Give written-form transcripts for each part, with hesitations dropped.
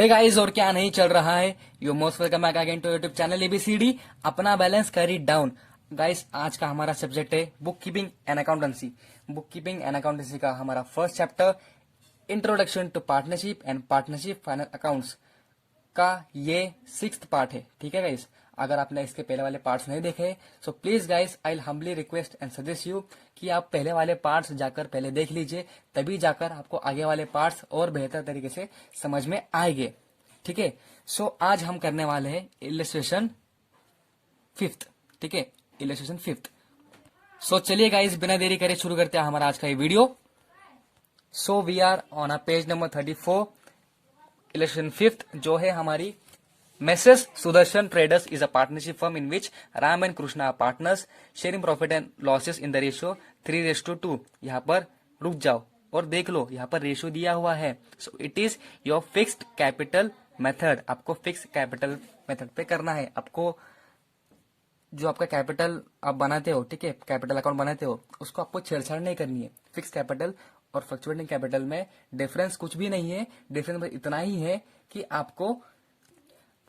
Hey guys, और क्या नहीं चल रहा है। You most welcome back again to YouTube channel ABCD. अपना बैलेंस कैरी डाउन। गाइस, आज का हमारा सब्जेक्ट है book keeping and accountancy. Book keeping and accountancy का हमारा first chapter introduction to partnership and partnership final accounts का ये 6th part है। ठीक है गाइस, अगर आपने इसके पहले वाले पार्ट्स नहीं देखे so please guys, I humbly request and suggest you कि आप पहले वाले पार्ट्स जाकर पहले देख लीजिए, तभी जाकर आपको आगे वाले पार्ट्स और बेहतर तरीके से समझ में आएंगे। ठीक है, सो आज हम करने वाले हैं इलस्ट्रेशन 5th। ठीक है, इलस्ट्रेशन 5th। सो चलिए गाइस, बिना देरी करे शुरू करते हैं हमारा आज का ये video. So we are on a page number 34, illustration 5th, जो है हमारी Messrs. Sudarshan Traders is a partnership firm in which Ram and Krishna are partners, sharing profit and losses in the ratio 3:2। यहाँ पर रुक जाओ और देख लो, यहाँ पर रेशियो दिया हुआ है। So it is your fixed capital method. आपको फिक्स कैपिटल मेथड पे करना है। आपको जो आपका कैपिटल आप बनाते हो, ठीक है, कैपिटल अकाउंट बनाते हो, उसको आपको छेड़छाड़ नहीं करनी है। फिक्स कैपिटल और फ्लक्चुएटिंग कैपिटल में डिफरेंस कुछ भी नहीं है। डिफरेंस इतना ही है कि आपको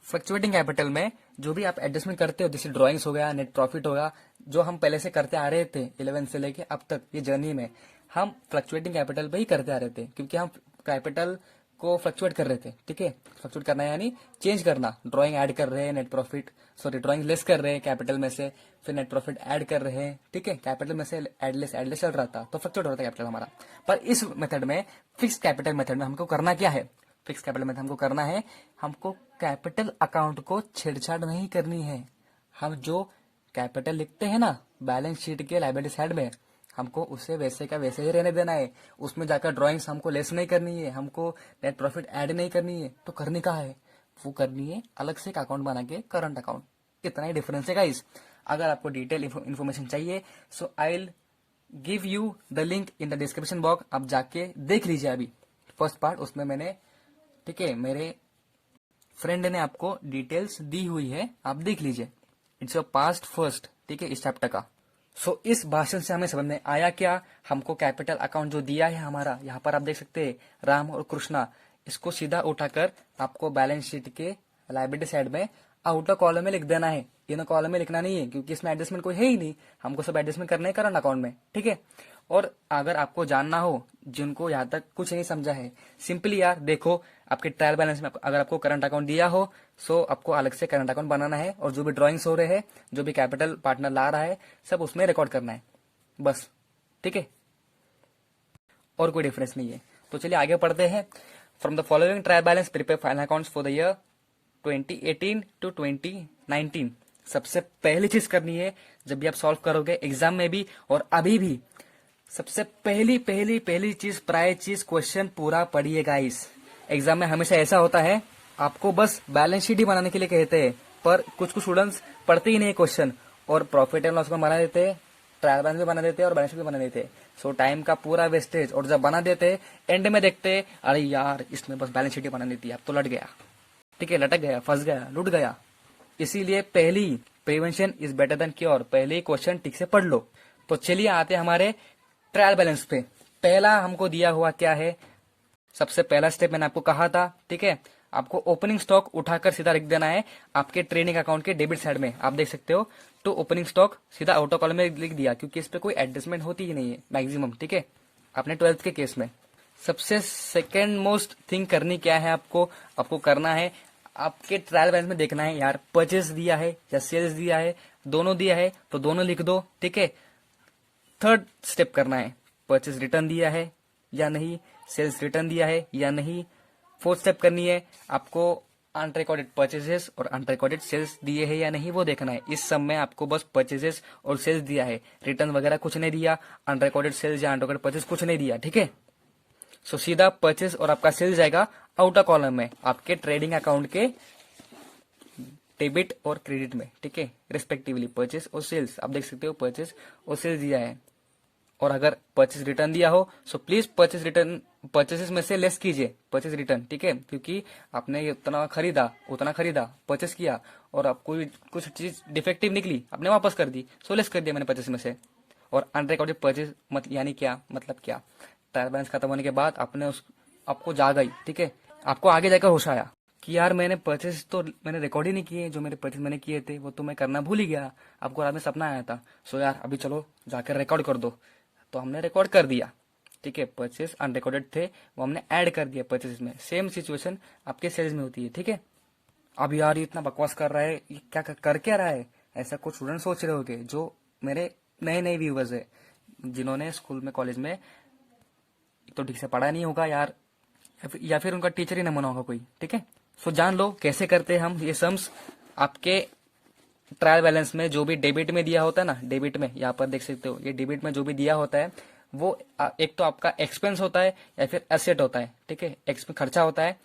फ्लक्चुएटिंग कैपिटल में जो भी आप एडजस्टमेंट करते हो, जैसे ड्राइंग्स हो गया, नेट प्रॉफिट होगा, जो हम पहले से करते आ रहे थे 11 से लेके अब तक ये जर्नी में, हम फ्लक्चुएटिंग कैपिटल पे ही करते आ रहे थे, क्योंकि हम कैपिटल को फ्लक्चुएट कर रहे थे। ठीक है, फ्लक्चुएट करना यानी चेंज करना। ड्राइंग ऐड कर रहे हैं, नेट प्रॉफिट ड्राइंग लेस कर रहे हैं कैपिटल में से, फिर नेट प्रॉफिट ऐड कर रहे हैं। ठीक है, कैपिटल में से एडलेस चल रहा था तो फ्लक्चुएट हो रहा था कैपिटल हमारा। पर इस मेथड में, फिक्स कैपिटल मेथड में हमको करना क्या है? फिक्स कैपिटल में हमको करना है, हमको कैपिटल अकाउंट को छेड़छाड़ नहीं करनी है। हम जो कैपिटल लिखते हैं ना बैलेंस शीट के लायबिलिटी साइड में, हमको उसे वैसे का वैसे ही रहने देना है। उसमें जाकर ड्राइंग्स हमको लेस नहीं करनी है, हमको नेट प्रॉफिट ऐड नहीं करनी है। तो करनी का है, वो करनी है अलग से एक अकाउंट बना के, करंट अकाउंट। इतना ही डिफरेंस है गाइस। अगर आपको डिटेल इन्फॉर्मेशन चाहिए so I will give you the link in the description box. आप जाके देख लीजिए अभी फर्स्ट पार्ट, उसमें मैंने, ठीक है, मेरे फ्रेंड ने आपको डिटेल्स दी हुई है, आप देख लीजिए। इट्स योर पास्ट फर्स्ट, ठीक है, इस चैप्टर का। सो इस भाषण से हमें समझ में आया क्या? हमको कैपिटल अकाउंट जो दिया है हमारा, यहाँ पर आप देख सकते हैं राम और कृष्णा, इसको सीधा उठाकर आपको बैलेंस शीट के लायबिलिटी साइड में आउटर कॉलम में लिख देना है। इनर कॉलम में लिखना नहीं है, क्योंकि इसमें एडजस्टमेंट कोई है ही नहीं। हमको सब एडजस्टमेंट करना है करंट अकाउंट में। ठीक है, और अगर आपको जानना हो, जिनको यहाँ तक कुछ नहीं समझा है, सिंपली यार देखो, आपके ट्रायल बैलेंस में अगर आपको करंट अकाउंट दिया हो सो आपको अलग से करंट अकाउंट बनाना है, और जो भी ड्राइंग्स हो रहे हैं, जो भी कैपिटल पार्टनर ला रहा है, सब उसमें रिकॉर्ड करना है बस। ठीक है, और कोई डिफरेंस नहीं है। तो चलिए आगे पढ़ते हैं। From the following trial balance prepare final accounts for the year 2018 to 2019। सबसे पहली चीज करनी है, जब भी आप सॉल्व करोगे एग्जाम में भी और अभी भी, सबसे पहली चीज, प्राय चीज, क्वेश्चन पूरा पढ़िए गाइस। एग्जाम में हमेशा ऐसा होता है, आपको बस बैलेंस शीट ही बनाने के लिए कहते हैं, पर कुछ स्टूडेंट्स पढ़ते ही नहीं क्वेश्चन, और प्रॉफिट एंड लॉस को बना देते हैं, ट्रायल बैलेंस भी बना देते हैं और बैलेंस शीट भी बना देते हैं। सो टाइम का पूरा वेस्टेज। और जब बना देते हैं एंड में देखते हैं, अरे यार इसमें बस बैलेंस शीट ही बना देती है, अब तो लट गया। ठीक है, लटक गया, फंस गया, लुट गया। इसीलिए पहली prevention is better than cure. पहले क्वेश्चन ठीक से पढ़ लो। तो चलिए आते हैं हमारे ट्रायल बैलेंस पे। पहला हमको दिया हुआ क्या है? सबसे पहला स्टेप मैंने आपको कहा था, ठीक है, आपको ओपनिंग स्टॉक उठाकर सीधा लिख देना है आपके ट्रेडिंग अकाउंट के डेबिट साइड में। आप देख सकते हो, तो ओपनिंग स्टॉक सीधा आउटर कॉलम में लिख दिया, क्योंकि इस पे कोई एडजस्टमेंट होती ही नहीं है मैक्सिमम। ठीक है, अपने 12th के केस में। सबसे सेकेंड मोस्ट थिंग करनी क्या है आपको करना है, आपके ट्रायल बैलेंस में देखना है यार, परचेज दिया है या सेल्स दिया है, दोनों दिया है तो दोनों लिख दो। ठीक है, थर्ड स्टेप करना है, परचेज रिटर्न दिया है या नहीं, सेल्स रिटर्न दिया है या नहीं। फोर्थ स्टेप करनी है, आपको अनरिकॉर्डेड परचेजेस और अनरिकॉर्डेड सेल्स दिए हैं या नहीं, वो देखना है। इस सब में आपको बस परचेजेस और सेल्स दिया है, रिटर्न वगैरह कुछ नहीं दिया, अनरिकॉर्डेड सेल्स या अनरिकॉर्डेड परचेज कुछ नहीं दिया। ठीक है, सो सीधा परचेज और आपका सेल्स जाएगा आउटर कॉलम में, आपके ट्रेडिंग अकाउंट के डेबिट और क्रेडिट में। ठीक है, रिस्पेक्टिवली परचेज और सेल्स आप देख सकते हो, परचेज और सेल्स दिया है। और अगर परचेज रिटर्न दिया हो so please purchase return, purchases में से लेस कीजिए परचेज रिटर्न। ठीक है, क्योंकि आपने उतना खरीदा परचेज किया और आपको कुछ चीज डिफेक्टिव निकली, आपने वापस कर दी, सो लेस कर दिया मैंने परचेज में से। और अनरिकॉर्डेड परचेज यानी क्या, मतलब क्या, ट्रायल बैलेंस खत्म होने के बाद आपने आपको जाग आई, ठीक है, आपको आगे जाकर होश आया कि यार मैंने परचेज तो मैंने रिकॉर्ड ही नहीं किए, जो मेरे परचेज मैंने किए थे वो तो मैं करना भूल ही गया। आपको रात में सपना आया था, सो यार अभी चलो जाकर रिकॉर्ड कर दो। तो हमने रिकॉर्ड कर दिया, ठीक है। परचेज अनरिकॉर्डेड थे, वो हमने ऐड कर दिया परचेज में। सेम सिचुएशन आपके सेल्स में होती है, ठीक है। अब यार ये इतना बकवास कर रहा है, ये कर क्या रहा है, ऐसा कुछ स्टूडेंट सोच रहे होगे जो मेरे नए नए व्यूवर्स है, जिन्होंने स्कूल में कॉलेज में तो ठीक से पढ़ा नहीं होगा यार, या फिर उनका टीचर ही न बना होगा कोई, ठीक है। सो जान लो कैसे करते हैं हम ये सम्स। आपके ट्रायल बैलेंस में जो भी डेबिट में दिया होता है ना, डेबिट में यहाँ पर देख सकते हो, ये डेबिट में जो भी दिया होता है वो एक तो आपका एक्सपेंस होता है या फिर एसेट होता है, ठीक है। एक्सपेंस खर्चा होता है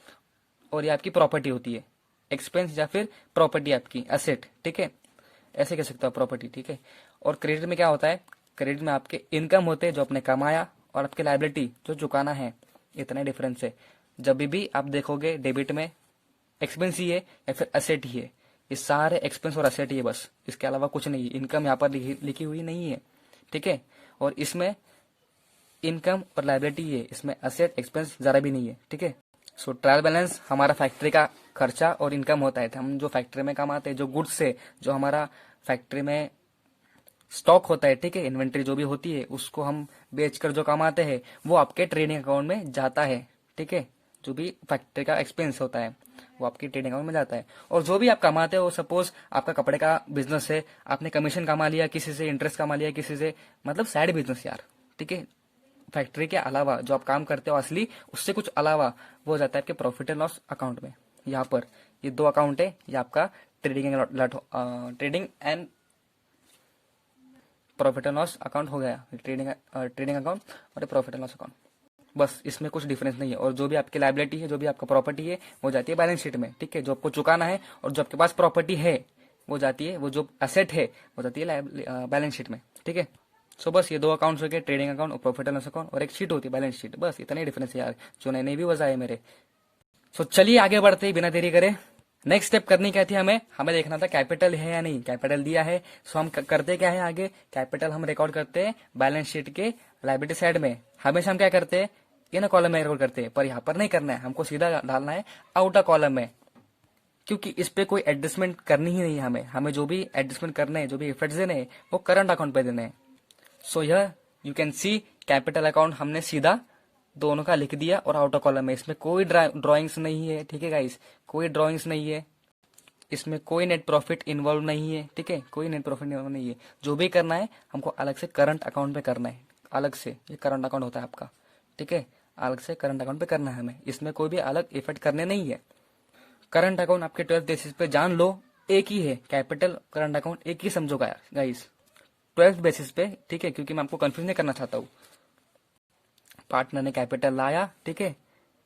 और ये आपकी प्रॉपर्टी होती है। एक्सपेंस या फिर प्रॉपर्टी आपकी एसेट, ठीक है, ऐसे कह सकते हो प्रॉपर्टी, ठीक है। और क्रेडिट में क्या होता है, क्रेडिट में आपके इनकम होते हैं जो आपने कमाया, और आपके लाइबिलिटी जो चुकाना है, इतना डिफरेंस है। जब भी आप देखोगे डेबिट में एक्सपेंस ही है या फिर एसेट ही है, ये सारे एक्सपेंस और एसेट ही है बस, इसके अलावा कुछ नहीं है। इनकम यहाँ पर लिखी हुई नहीं है, ठीक है। और इसमें इनकम और लाइबिलिटी है, इसमें एसेट एक्सपेंस जरा भी नहीं है, ठीक है। सो ट्रायल बैलेंस हमारा फैक्ट्री का खर्चा और इनकम होता है, हम जो फैक्ट्री में कमाते हैं, जो गुड्स से जो हमारा फैक्ट्री में स्टॉक होता है, ठीक है, इन्वेंट्री जो भी होती है उसको हम बेचकर जो कमाते हैं वो आपके ट्रेडिंग अकाउंट में जाता है, ठीक है। जो भी फैक्ट्री का एक्सपेंस होता है वो आपकी ट्रेडिंग अकाउंट में जाता है। और जो भी आप कमाते हो, सपोज आपका कपड़े का बिजनेस है, आपने कमीशन कमा लिया किसी से, इंटरेस्ट कमा लिया किसी से, मतलब साइड बिजनेस यार, ठीक है। फैक्ट्री के अलावा जो आप काम करते हो असली, उससे कुछ अलावा वो जाता है आपके प्रॉफिट एंड लॉस अकाउंट में। यहाँ पर ये दो अकाउंट है, ये आपका trading and profit and loss account हो गया, ट्रेडिंग अकाउंट और प्रॉफिट एंड लॉस अकाउंट। बस इसमें कुछ डिफरेंस नहीं है। और जो भी आपकी लाइबिलिटी है, जो भी आपका प्रॉपर्टी है, वो जाती है बैलेंस शीट में, ठीक है, जो आपको चुकाना है। और जो आपके पास प्रॉपर्टी है वो जाती है, वो जो एसेट है वो जाती है बैलेंस शीट में, ठीक है। सो बस ये दो अकाउंट्स हो गए, ट्रेडिंग अकाउंट और प्रॉफिट एंड लॉस अकाउंट, और एक शीट होती है बैलेंस शीट, बस इतना ही डिफरेंस है यार, जो नए नए भी वजह है मेरे। सो चलिए आगे बढ़ते ही बिना देरी करे। नेक्स्ट स्टेप करनी क्या थी, हमें हमें देखना था कैपिटल है या नहीं। कैपिटल दिया है, सो हम करते क्या है आगे, कैपिटल हम रिकॉर्ड करते हैं बैलेंस शीट के लाइबिलिटी साइड में। हमेशा हम क्या करते हैं, इन कॉलम में रिकॉर्ड करते हैं, पर यहाँ पर नहीं करना है, हमको सीधा डालना है आउटर कॉलम में, क्योंकि इस पे कोई एडजस्टमेंट करनी ही नहीं है। हमें जो भी एडजस्टमेंट करने हैं, जो भी इफेक्ट देने हैं, वो करंट अकाउंट पे देने हैं। सो यह you can see capital account हमने सीधा दोनों का लिख दिया और आउटर कॉलम में। इसमें कोई ड्राइंग्स नहीं है, ठीक है गाइस, कोई ड्राइंग्स नहीं है, इसमें कोई नेट प्रॉफिट इन्वॉल्व नहीं है, ठीक है, कोई नेट प्रॉफिट इन्वॉल्व नहीं है। जो भी करना है हमको अलग से करंट अकाउंट पे करना है, अलग से, ये करंट अकाउंट होता है आपका, ठीक है, अलग से करंट अकाउंट पे करना है हमें। इसमें कोई भी अलग इफेक्ट करने नहीं है। करंट अकाउंट आपके 12th बेसिस पे जान लो एक ही है, कैपिटल करंट अकाउंट एक ही समझो गाइस, 12th बेसिस पे, ठीक है, क्योंकि मैं आपको कंफ्यूज नहीं करना चाहता हूँ। पार्टनर ने कैपिटल लाया, ठीक है,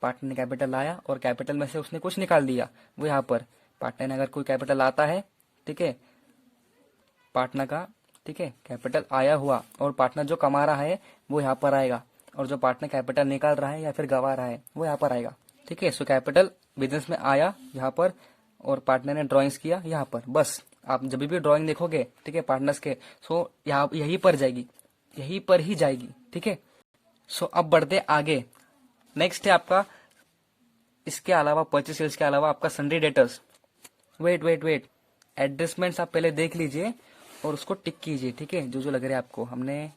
पार्टनर ने कैपिटल लाया और कैपिटल में से उसने कुछ निकाल दिया, वो यहाँ पर पार्टनर ने अगर कोई कैपिटल आता है, ठीक है, पार्टनर का, ठीक है, कैपिटल आया हुआ, और पार्टनर जो कमा रहा है वो यहाँ पर आएगा, और जो पार्टनर कैपिटल निकाल रहा है या फिर गवा रहा है वो यहाँ पर आएगा, ठीक है। सो कैपिटल बिजनेस में आया यहाँ पर, और पार्टनर ने ड्रॉइंग्स किया यहाँ पर। बस आप जब भी ड्रॉइंग देखोगे, ठीक है, पार्टनर्स के, सो यहाँ यहीं पर जाएगी, यहीं पर ही जाएगी, ठीक है। सो अब बढ़ते आगे। नेक्स्ट है आपका, इसके अलावा परचेज सेल्स के अलावा आपका सन्ड्री डेटर्स। वेट एडजस्टमेंट्स आप पहले देख लीजिए और उसको टिक कीजिए, ठीक है, जो जो लग रहा है आपको, हमने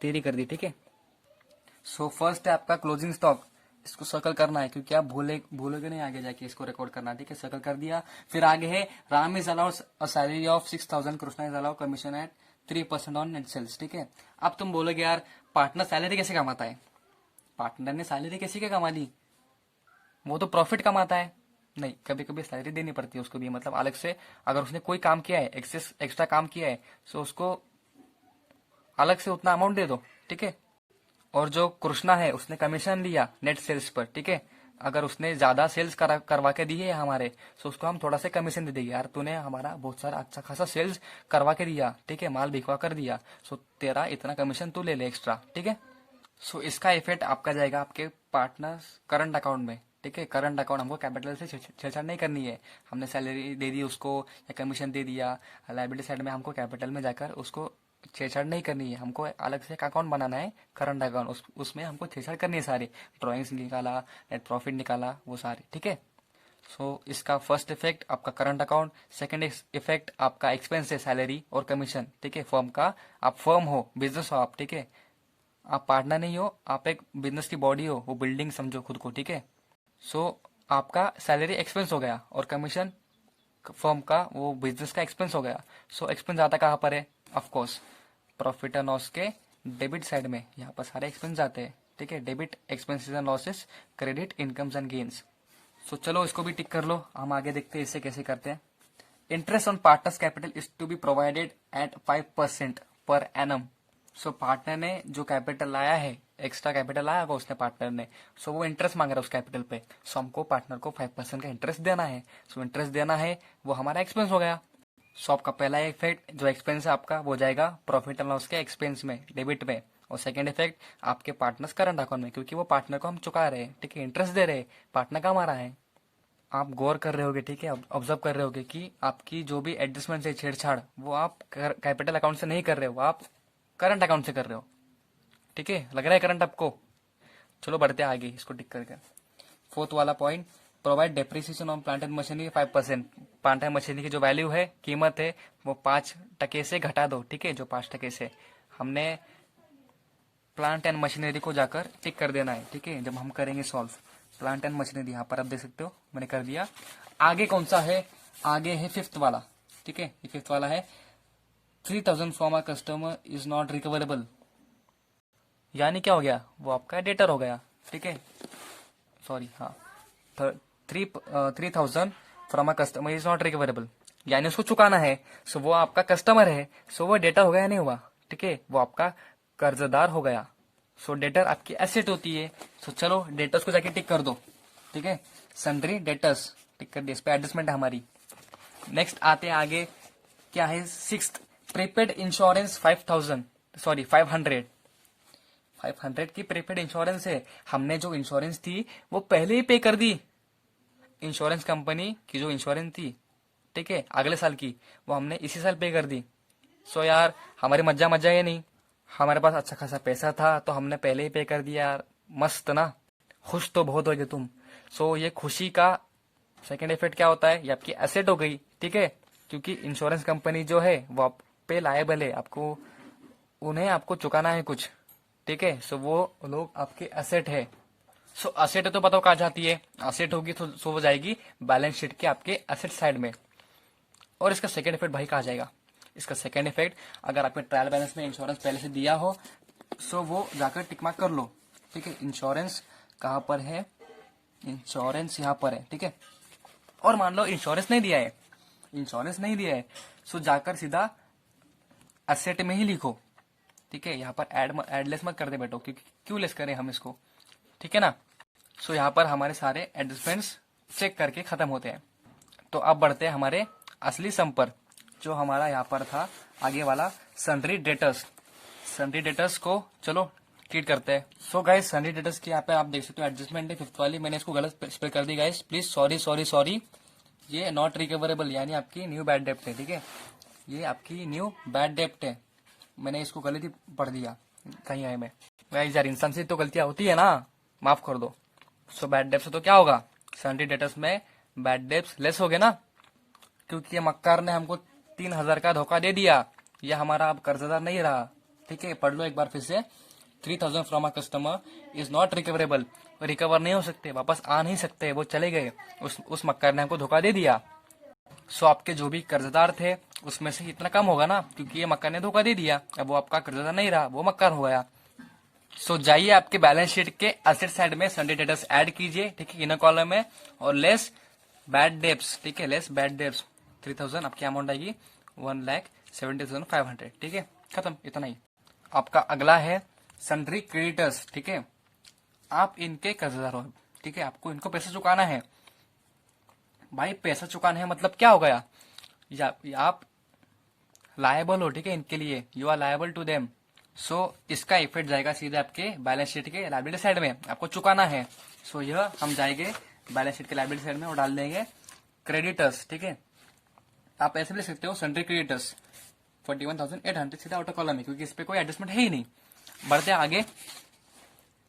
देरी कर दी, ठीक है। सो फर्स्ट है आपका क्लोजिंग स्टॉक, इसको सर्कल करना है, क्योंकि आप भूलोगे नहीं आगे जाके इसको रिकॉर्ड करना, ठीक है। सर्कल कर दिया। फिर आगे है Ram is allowed a salary of 6,000, Krishna is allowed commission at 3% on net sales, ठीक है। अब तुम बोलोगे यार पार्टनर सैलरी कैसे कमाता है, पार्टनर ने सैलरी कैसे क्या कमा ली, वो तो प्रॉफिट कमाता है। नहीं, कभी कभी सैलरी देनी पड़ती है उसको भी, मतलब अलग से, अगर उसने कोई काम किया है, एक्स्ट्रा काम किया है, सो उसको अलग से उतना अमाउंट दे दो, ठीक है। और जो कृष्णा है उसने कमीशन लिया नेट सेल्स पर, ठीक है, अगर उसने ज्यादा सेल्स करवा के दी है हमारे, सो उसको हम थोड़ा सा कमीशन दे देंगे, यार तूने हमारा बहुत सारा अच्छा खासा सेल्स करवा के दिया, ठीक है, माल बिकवा कर दिया, सो तेरा इतना कमीशन तू ले ले एक्स्ट्रा, ठीक है। सो इसका इफेक्ट आपका जाएगा आपके पार्टनर्स करंट अकाउंट में, ठीक है। करंट अकाउंट हमको कैपिटल से छेड़छाड़ नहीं करनी है, हमने सैलरी दे दी उसको या कमीशन दे दिया, लाइबिलिटी साइड में हमको कैपिटल में जाकर उसको छेड़छाड़ नहीं करनी है, हमको अलग से एक अकाउंट बनाना है करंट अकाउंट, उसमें हमको छेड़छाड़ करनी है सारी, ड्रॉइंग्स निकाला, नेट प्रॉफिट निकाला, वो सारे, ठीक है। इसका फर्स्ट इफेक्ट आपका करंट अकाउंट, सेकंड इफेक्ट आपका एक्सपेंस है, सैलरी और कमीशन, ठीक है, फर्म का। आप फर्म हो, बिजनेस हो आप, ठीक है, आप पार्टनर नहीं हो, आप एक बिजनेस की बॉडी हो, वो बिल्डिंग समझो खुद को, ठीक है। सो आपका सैलरी एक्सपेंस हो गया और कमीशन फर्म का वो बिजनेस का एक्सपेंस हो गया। एक्सपेंस आता कहाँ पर है? Of course profit and loss के डेबिट साइड में, यहाँ पर सारे एक्सपेंस आते हैं, ठीक है। Debit expenses and losses, credit incomes and gains. चलो इसको भी टिक कर लो, हम आगे देखते हैं इसे कैसे करते हैं। Interest on partners capital is to be provided at 5% per annum. Partner ने जो कैपिटल लाया है, एक्स्ट्रा कैपिटल लाया होगा उसने पार्टनर ने, वो इंटरेस्ट मांग रहा है उस कैपिटल पे। हमको पार्टनर को 5% का इंटरेस्ट देना है। इंटरेस्ट देना है, वो हमारा एक्सपेंस हो गया। आपका पहला इफेक्ट जो एक्सपेंस है आपका, वो जाएगा प्रॉफिट एंड लॉस के एक्सपेंस में, डेबिट में। और सेकंड इफेक्ट आपके पार्टनर्स करंट अकाउंट में, क्योंकि वो पार्टनर को हम चुका रहे हैं, ठीक है, इंटरेस्ट दे रहे हैं, पार्टनर का हमारा है। आप गौर कर रहे होगे, ठीक है, ऑब्जर्व कर रहे होगे कि आपकी जो भी एडजस्टमेंट है, छेड़छाड़, वो आप कैपिटल अकाउंट से नहीं कर रहे हो, आप करंट अकाउंट से कर रहे हो, ठीक है। लग रहा है करंट आपको? चलो बढ़ते आगे, इसको टिक करके। फोर्थ वाला point, provide depreciation on plant and machinery 5%। Plant and machinery की जो वैल्यू है, कीमत है, वो 5% से घटा दो, ठीक है। जो 5% से हमने प्लांट एंड मशीनरी को जाकर टिक कर देना है, ठीक है, जब हम करेंगे सॉल्व। प्लांट एंड मशीनरी यहाँ पर आप देख सकते हो, मैंने कर दिया। आगे कौन सा है? आगे है फिफ्थ वाला, ठीक है, ये फिफ्थ वाला है। 3000 from a customer is not recoverable. यानी क्या हो गया? वो आपका डेटर हो गया, ठीक है, सॉरी, हाँ, 3000 from a customer is not recoverable, यानी उसको चुकाना है। वो आपका कस्टमर है, वो डेटर हो गया, नहीं हुआ, ठीक है, वो आपका कर्जदार हो गया। डेटर आपकी एसेट होती है। चलो डेटर्स को जाके टिक कर दो, ठीक है, सन्ड्री डेटर्स टिक कर दिया, इस पे एडजस्टमेंट है हमारी। नेक्स्ट आते हैं आगे, क्या है? सिक्स्थ, प्रीपेड इंश्योरेंस 500 की प्रीपेड इंश्योरेंस है। हमने जो इंश्योरेंस थी वो पहले ही पे कर दी। इंश्योरेंस कंपनी की जो इंश्योरेंस थी, ठीक है, अगले साल की, वो हमने इसी साल पे कर दी। यार हमारी मज्जा मज्जा ये नहीं, हमारे पास अच्छा खासा पैसा था तो हमने पहले ही पे कर दिया यार, मस्त ना, खुश तो बहुत हो गए तुम। ये खुशी का सेकेंड इफेक्ट क्या होता है? ये आपकी एसेट हो गई, ठीक है, क्योंकि इंश्योरेंस कंपनी जो है वो आप पे लायबल है, आपको उन्हें आपको चुकाना है कुछ, ठीक है। वो लोग आपके एसेट है। एसेट है तो बताओ कहाँ जाती है? एसेट होगी तो वो जाएगी बैलेंस शीट के आपके एसेट साइड में। और इसका सेकेंड इफेक्ट भाई कहाँ जाएगा? इसका सेकेंड इफेक्ट, अगर आपने ट्रायल बैलेंस में इंश्योरेंस पहले से दिया हो, वो जाकर टिक मार्क कर लो, ठीक है। इंश्योरेंस कहाँ पर है? इंश्योरेंस यहाँ पर है, ठीक है। और मान लो इंश्योरेंस नहीं दिया है, जाकर सीधा एसेट में ही लिखो, ठीक है। यहाँ पर एडलेस मत कर दे बेटो, क्योंकि क्यों लेस करें हम इसको, ठीक है ना। यहाँ पर हमारे सारे एडजस्टमेंट्स चेक करके खत्म होते हैं। तो अब बढ़ते हैं हमारे असली सम पर, जो हमारा यहाँ पर था आगे वाला, सन्ड्री डेटर्स को चलो ट्रीट करते हैं। गाइस सन्ड्री डेटर्स की यहाँ पे आप देख सकते हो एडजस्टमेंट है फिफ्थ वाली, मैंने इसको गलत स्पेल कर दी गाइस, प्लीज सॉरी। ये नॉट रिकवरेबल, यानी आपकी न्यू बैड डेप्ट है, ठीक है, ये आपकी न्यू बैड डेप्ट है। मैंने इसको गलत ही पढ़ दिया कहीं आए में। गाइस यार इंसान से तो गलतियां होती है ना, माफ कर दो। बैड डेप्ट से तो क्या होगा? सन्ड्री डेटर्स में बैड डेप्ट लेस हो गए ना, क्योंकि ये मक्कार ने हमको 3000 का धोखा दे दिया, ये हमारा अब कर्जदार नहीं रहा, ठीक है। पढ़ लो एक बार फिर से, 3000 from a customer is not recoverable, recover नहीं हो सकते, वापस आ नहीं सकते, वो चले गए, उस मक्कार ने हमको धोखा दे दिया। आपके जो भी कर्जदार थे उसमें से इतना कम होगा ना, क्योंकि ये मक्कार ने धोखा दे दिया, अब वो आपका कर्जदार नहीं रहा, वो मक्कार हो गया। जाइए आपके बैलेंस शीट के एसेट साइड में सन्ड्री डेटर्स ऐड कीजिए, ठीक है, इनर कॉलम में, और लेस बैड डेब्ट्स, ठीक है, लेस बैड डेब्ट्स 3000, आपकी अमाउंट आएगी 1,70,500, ठीक है, खत्म, इतना ही। आपका अगला है सन्ड्री क्रेडिटर्स, ठीक है, आप इनके कर्जदार हो, ठीक है, आपको इनको पैसा चुकाना है। भाई पैसा चुकाना है मतलब क्या हो गया? या आप लायबल हो, ठीक है, इनके लिए, you are liable to them. इसका इफेक्ट जाएगा सीधे आपके बैलेंस शीट के लायबिलिटी साइड में, आपको चुकाना है। यह हम जाएंगे बैलेंस शीट के लायबिलिटी साइड में और डाल देंगे क्रेडिटर्स, ठीक है। आप ऐसे भी लिख सकते हो सन्ड्री क्रेडिटर्स 41,800 सीधा आउटर कॉलम है, क्योंकि इस पे कोई एडजस्टमेंट है ही नहीं। बढ़ते आगे,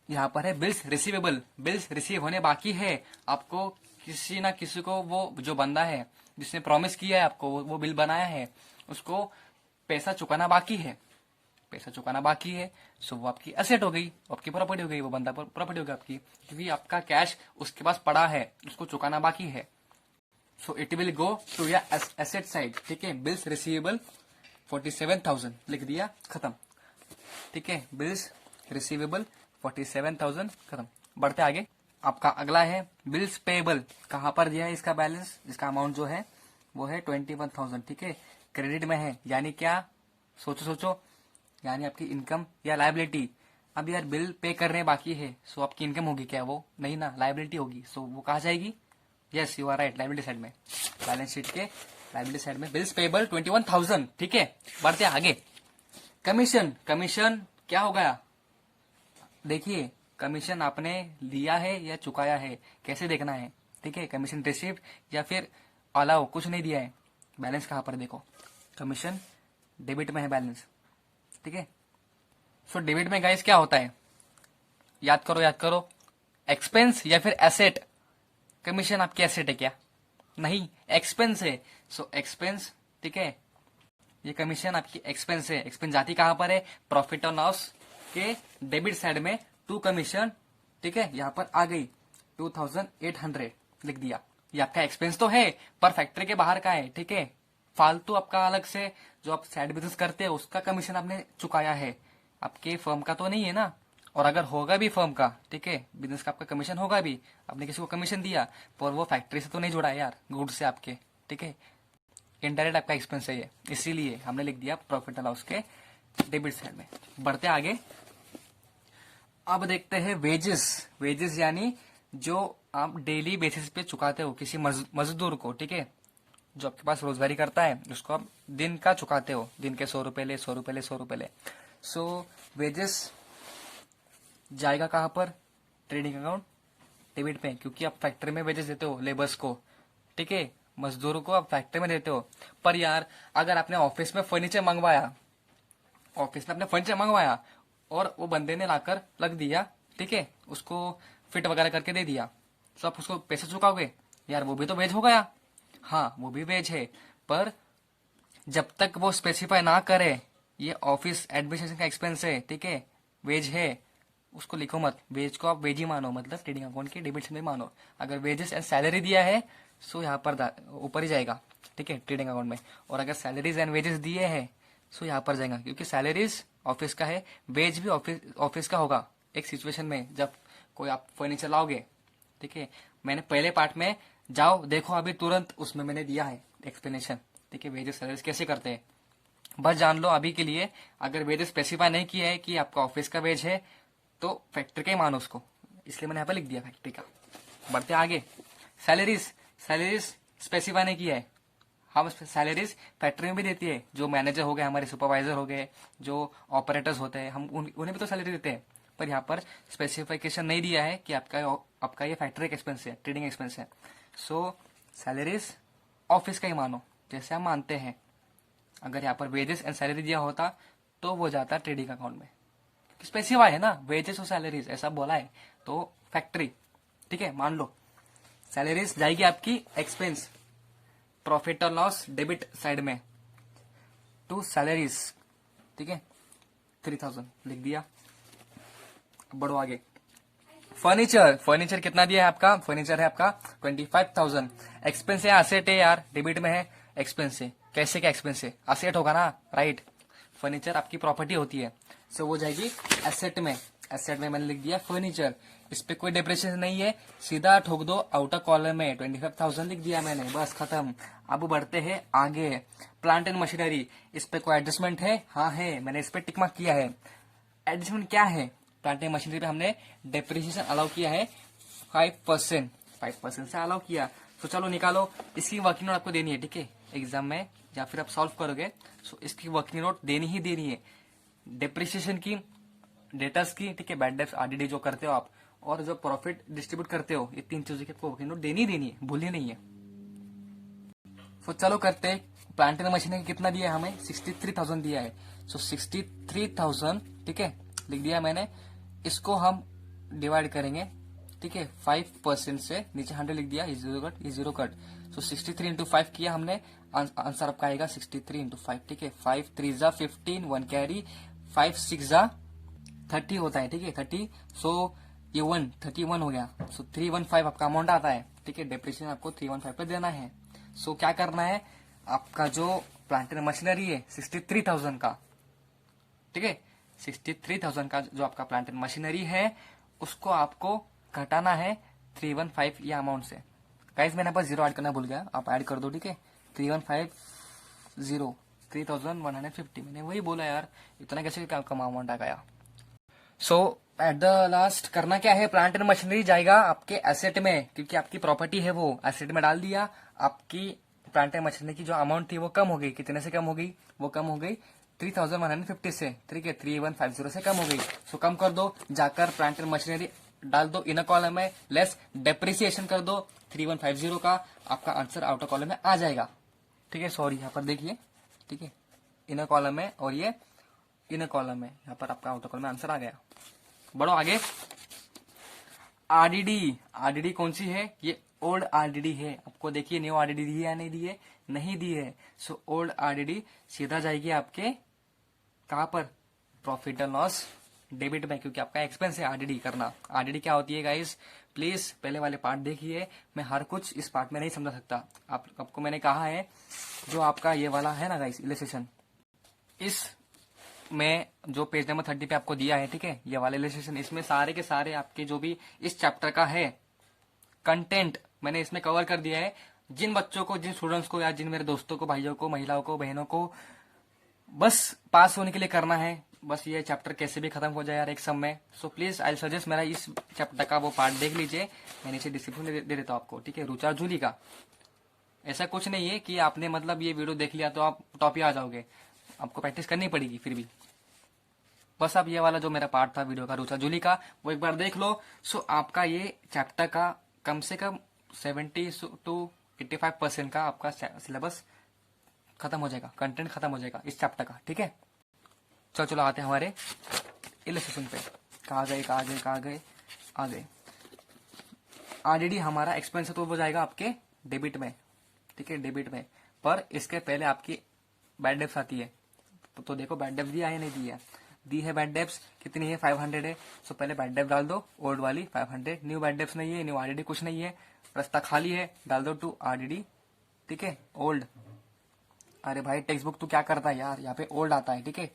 यहाँ पर है बिल्स रिसीवेबल, बिल्स रिसीव होने बाकी है, आपको किसी ना किसी को वो जो बंदा है जिसने प्रॉमिस किया है आपको, वो बिल बनाया है, उसको पैसा चुकाना बाकी है, पैसा चुकाना बाकी है। सो वो आपकी एसेट हो गई, आपकी प्रॉपर्टी हो गई, वो बंदा प्रॉपर्टी हो गई आपकी, क्योंकि आपका कैश उसके पास पड़ा है, उसको चुकाना बाकी है। So it will go to your asset side. ठीक है, बिल्स रिसीवेबल 47,000 लिख दिया, खत्म। ठीक है, बिल्स रिसीवेबल 47,000 खत्म। बढ़ते आगे, आपका अगला है बिल्स पेबल। कहां पर दिया है इसका बैलेंस, इसका अमाउंट जो है वो है 21,000। ठीक है, क्रेडिट में है, यानी क्या, सोचो सोचो, यानी आपकी इनकम या लायबिलिटी। अब यार बिल पे करने बाकी है, सो आपकी इनकम होगी क्या, वो नहीं ना, लायबिलिटी होगी। सो वो कहा जाएगी, yes you are right, liability side में, बैलेंस शीट के लायबिलिटी साइड में बिल्स पेबल 21,000। ठीक है, बढ़ते आगे। कमीशन, कमीशन क्या हो गया, देखिए कमीशन आपने लिया है या चुकाया है, कैसे देखना है। ठीक है, कमीशन रिसीव या फिर अलाउ, कुछ नहीं दिया है। बैलेंस कहां पर देखो, कमीशन डेबिट में है बैलेंस। ठीक है, सो डेबिट में गाइस क्या होता है, याद करो याद करो, एक्सपेंस या फिर एसेट। कमीशन आपकी एसेट है क्या, नहीं, एक्सपेंस है। सो एक्सपेंस, ठीक है, ये कमीशन आपकी एक्सपेंस है। एक्सपेंस जाती कहां पर है, प्रॉफिट और लॉस के डेबिट साइड में, टू कमीशन। ठीक है, यहां पर आ गई 2,800 लिख दिया। ये आपका एक्सपेंस तो है पर फैक्ट्री के बाहर का है। ठीक है, फालतू आपका अलग से जो आप साइड बिजनेस करते हो उसका कमीशन आपने चुकाया है, आपके फर्म का तो नहीं है ना। और अगर होगा भी फर्म का, ठीक है, बिजनेस का आपका कमीशन होगा भी, आपने किसी को कमीशन दिया, पर वो फैक्ट्री से तो नहीं जुड़ा है यार, गुड्स से आपके। ठीक है, इनडायरेक्ट आपका एक्सपेंस है ये, इसीलिए हमने लिख दिया प्रॉफिट एंड लॉस के डेबिट साइड में। बढ़ते आगे, अब देखते हैं वेजेस। वेजेस यानी जो आप डेली बेसिस पे चुकाते हो किसी मजदूर को। ठीक है, जो आपके पास रोजगारी करता है उसको आप दिन का चुकाते हो, दिन के 100 रुपए ले, 100 रुपए ले, 100 रुपए ले। सो वेजेस जाएगा कहां पर, ट्रेडिंग अकाउंट डेबिट पे, क्योंकि आप फैक्ट्री में वेजेस देते हो लेबर्स को। ठीक है, मजदूरों को आप फैक्ट्री में देते हो। पर यार अगर आपने ऑफिस में फर्नीचर मंगवाया, ऑफिस में आपने फर्नीचर मंगवाया और वो बंदे ने लाकर लग दिया, ठीक है, उसको फिट वगैरह करके दे दिया, तो आप उसको पैसे चुकाओगे यार, वो भी तो वेज हो गया। हाँ, वो भी वेज है, पर जब तक वो स्पेसिफाई ना करे ये ऑफिस एडमिनिस्ट्रेशन का एक्सपेंस है, ठीक है, वेज है, उसको लिखो मत, वेज को आप वेज ही मानो, मतलब ट्रेडिंग अकाउंट के डेबिट में मानो। अगर वेजेस एंड सैलरी दिया है सो यहाँ पर ऊपर ही जाएगा, ठीक है, ट्रेडिंग अकाउंट में। और अगर सैलरीज एंड वेजेस दिए हैं सो यहाँ पर जाएगा, क्योंकि सैलरीज ऑफिस का है, वेज भी ऑफिस का होगा एक सिचुएशन में जब कोई आप फर्नीचर लाओगे। ठीक है, मैंने पहले पार्ट में जाओ देखो अभी तुरंत, उसमें मैंने दिया है एक्सप्लेनेशन। ठीक है, वेजेस सैलरीज कैसे करते हैं, बस जान लो अभी के लिए। अगर वेजेस स्पेसिफाई नहीं किया है कि आपका ऑफिस का वेज है तो फैक्ट्री का ही मानो उसको, इसलिए मैंने यहाँ पर लिख दिया फैक्ट्री का। बढ़ते आगे, सैलरीज, सैलरीज स्पेसिफाई नहीं किया है। हम सैलरीज फैक्ट्री में भी देती है, जो मैनेजर हो गए, हमारे सुपरवाइजर हो गए, जो ऑपरेटर्स होते हैं, हम उन्हें भी तो सैलरी देते हैं। पर यहाँ पर स्पेसिफिकेशन नहीं दिया है कि आपका ये फैक्ट्री एक्सपेंस है, ट्रेडिंग एक्सपेंस है। सो सैलरीज ऑफिस का ही मानो, जैसे हम मानते हैं। अगर यहाँ पर वेजेस एंड सैलरी दिया होता तो वो जाता ट्रेडिंग अकाउंट में, स्पेसिफाई है ना, वेजेस और सैलरीज ऐसा बोला है तो फैक्ट्री। ठीक है, मान लो सैलरीज जाएगी आपकी एक्सपेंस, प्रॉफिट और लॉस डेबिट साइड में, टू सैलरीज। ठीक है, 3,000 लिख दिया। बढ़ो आगे, फर्नीचर, फर्नीचर कितना दिया है आपका, फर्नीचर है आपका 25,000। एक्सपेंस है, एसेट है यार, डेबिट में है, एक्सपेंस है, कैसे क्या एक्सपेंस है, एसेट होगा ना, राइट। फर्नीचर आपकी प्रॉपर्टी होती है, सो वो जाएगी एसेट में। एसेट में मैंने लिख दिया फर्नीचर, इस पे कोई डिप्रेशन नहीं है, सीधा ठोक दो आउटर कॉलम में, 25,000 लिख दिया मैंने, बस खत्म। अब बढ़ते हैं आगे, प्लांट एंड मशीनरी, इस पे कोई एडजस्टमेंट है, हाँ है, मैंने इस पे टिक मार्क किया है। एडजस्टमेंट क्या है, प्लांट एंड मशीनरी पे हमने डिप्रिसिएशन अलाउ किया है 5%, 5% से अलाउ किया। तो चलो निकालो, इसकी वर्किंग नोट आपको देनी है, ठीक है, एग्जाम में या फिर आप सॉल्व करोगे, सो इसकी वर्किंग नोट देनी ही देनी है, डिप्रिसिएशन की, डेटर्स की, ठीक है, बैड डेट्स आरडीडी जो करते हो आप, और जो प्रॉफिट डिस्ट्रीब्यूट करते हो, ये 3 चीजों की आपको वर्किंग नोट देनी ही देनी है, भूलनी नहीं है। तो चलो करते हैं, प्लांट एंड मशीनरी कितना दिया है हमें, 63,000 दिया है। सो 63,000, ठीक है, लिख दिया मैंने, इसको हम डिवाइड करेंगे ठीक है 5% से नीचे 100 लिख दिया, ये जीरो कट। सो 63 इंटू 5 किया हमने, आंसर आपका आएगा 63 इंटू 5, ठीक है 5 3 जा 15, 1 कैरी, 5 6 जा 30 होता है, ठीक है 30। सो ये 31 हो गया। सो 315 आपका अमाउंट आता है, ठीक है डेप्रिसिएशन आपको 315 पे देना है। सो क्या करना है, आपका जो प्लांट एंड मशीनरी है 63,000 का, ठीक है 63,000 का जो आपका प्लांट एंड मशीनरी है उसको आपको घटाना है 315 या अमाउंट से। गाइस मैंने पास जीरो ऐड करना भूल गया, आप ऐड कर दो, ठीक है 3150 3150, मैंने वही बोला यार, इतना कैसे कम अमाउंट आ गया। सो एट द लास्ट करना क्या है, प्लांट एंड मशीनरी जाएगा आपके एसेट में, क्योंकि आपकी प्रॉपर्टी है वो एसेट में डाल दिया। आपकी प्लांट एंड मशीनरी की जो अमाउंट थी वो कम हो गई, कितने से कम हो गई, वो कम हो गई 3150 से, ठीक है 3150 से कम हो गई। सो कम कर दो, जाकर प्लांट एंड मशीनरी डाल दो इनर कॉलम में, लेस डेप्रिसिएशन कर दो 3150 का, आपका आंसर आउटर कॉलम में आ जाएगा, ठीक है। सॉरी यहाँ पर देखिए, ठीक है इनर कॉलम में और ये इनर कॉलम में, यहाँ पर आपका आउटर कॉलम में आंसर आ गया। बढ़ो आगे, आरडीडी, आरडीडी कौन सी है, ये ओल्ड आरडीडी है। आपको देखिए न्यू आरडीडी दी है या नहीं दी है, नहीं दी है। सो ओल्ड आरडीडी सीधा जाएगी आपके कहां पर, प्रॉफिट एंड लॉस डेबिट में, क्योंकि आपका एक्सपेंस है आरडीडी करना। आरडीडी क्या होती है गाइस, प्लीज पहले वाले पार्ट देखिए, मैं हर कुछ इस पार्ट में नहीं समझा सकता। आपको मैंने कहा है जो आपका ये वाला है ना गाइस इलस्ट्रेशन, इस में जो पेज नंबर 30 पे आपको दिया है, ठीक है ये वाला इलस्ट्रेशन, इसमें सारे के सारे आपके जो भी इस चैप्टर का है कंटेंट मैंने इसमें कवर कर दिया है। जिन बच्चों को, जिन स्टूडेंट्स को या जिन मेरे दोस्तों को, भाइयों को, महिलाओं को, बहनों को बस पास होने के लिए करना है, बस ये चैप्टर कैसे भी खत्म हो जाए यार एक सम में। सो प्लीज आई सजेस्ट मेरा इस चैप्टर का वो पार्ट देख लीजिए, मैं नीचे डिस्क्रिप्शन दे देता हूँ आपको, ठीक है रुचार जूली का। ऐसा कुछ नहीं है कि आपने मतलब ये वीडियो देख लिया तो आप टॉप ही आ जाओगे, आपको प्रैक्टिस करनी पड़ेगी फिर भी। बस आप ये वाला जो मेरा पार्ट था वीडियो का रुचा जूली का वो एक बार देख लो। सो आपका ये चैप्टर का कम से कम 70 to 85% का आपका सिलेबस खत्म हो जाएगा, कंटेंट खत्म हो जाएगा इस चैप्टर का, ठीक है। चलो आते हैं हमारे इलस्ट्रेशन पे, कहाँ गए आ गए। आरडीडी हमारा एक्सपेंस है तो वो जाएगा आपके डेबिट में, ठीक है डेबिट में। पर इसके पहले आपकी बैड डेब्ट्स आती है, तो देखो बैड डेब्ट्स दिया है नहीं दी है, दी है बैड डेब्ट्स कितनी है 500 है। सो पहले बैड डेब्ट डाल दो ओल्ड वाली 500, न्यू बैड डेब्ट्स नहीं है, न्यू आरडीडी कुछ नहीं है, रास्ता खाली है, डाल दो टू आरडीडी, ठीक है ओल्ड। अरे भाई टेक्स्ट बुक तो क्या करता है यार, यहाँ पे ओल्ड आता है, ठीक है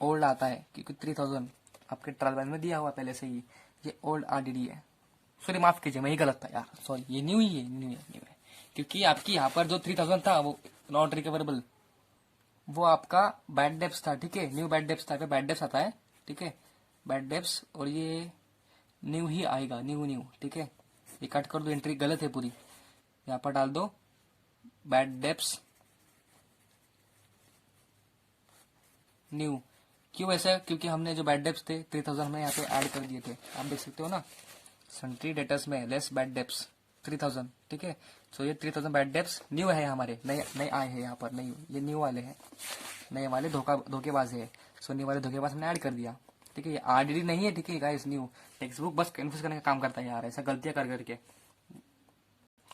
ओल्ड आता है क्योंकि 3000 आपके ट्रायल बैलेंस में दिया हुआ पहले से ही, ये ओल्ड आरडीडी है। सॉरी माफ कीजिए मैं ही गलत था यार, सॉरी ये न्यू ही है, न्यू है क्योंकि आपकी यहाँ पर जो 3000 था वो नॉट रिकवरेबल, वो आपका बैड डेब्ट्स था, ठीक है न्यू बैड डेब्ट्स था, बैड डेब्ट्स आता है, ठीक है बैड डेब्ट्स, और ये न्यू ही आएगा, न्यू, ठीक है ये कट कर दो, एंट्री गलत है पूरी, यहाँ पर डाल दो बैड डेब्ट्स न्यू। क्यों ऐसा, क्योंकि हमने जो बैड डेब्ट्स थे 3000 हमने यहाँ पे ऐड कर दिए थे, आप देख सकते हो ना सन्ट्री डेटर्स में लेस बैड डेब्ट्स 3000, ठीक है। सो ये 3000 बैड डेब्ट्स न्यू है हमारे, नए आए हैं यहाँ पर, नहीं ये न्यू वाले हैं, नए वाले धोखेबाज है। सो न्यू वाले धोखेबाज हमने ऐड कर दिया, ठीक है ये आरडीडी नहीं है, ठीक है गाइस न्यू। टेक्स्ट बुक बस कन्फ्यूज करने का काम करता है यार, ऐसा गलतियां कर करके।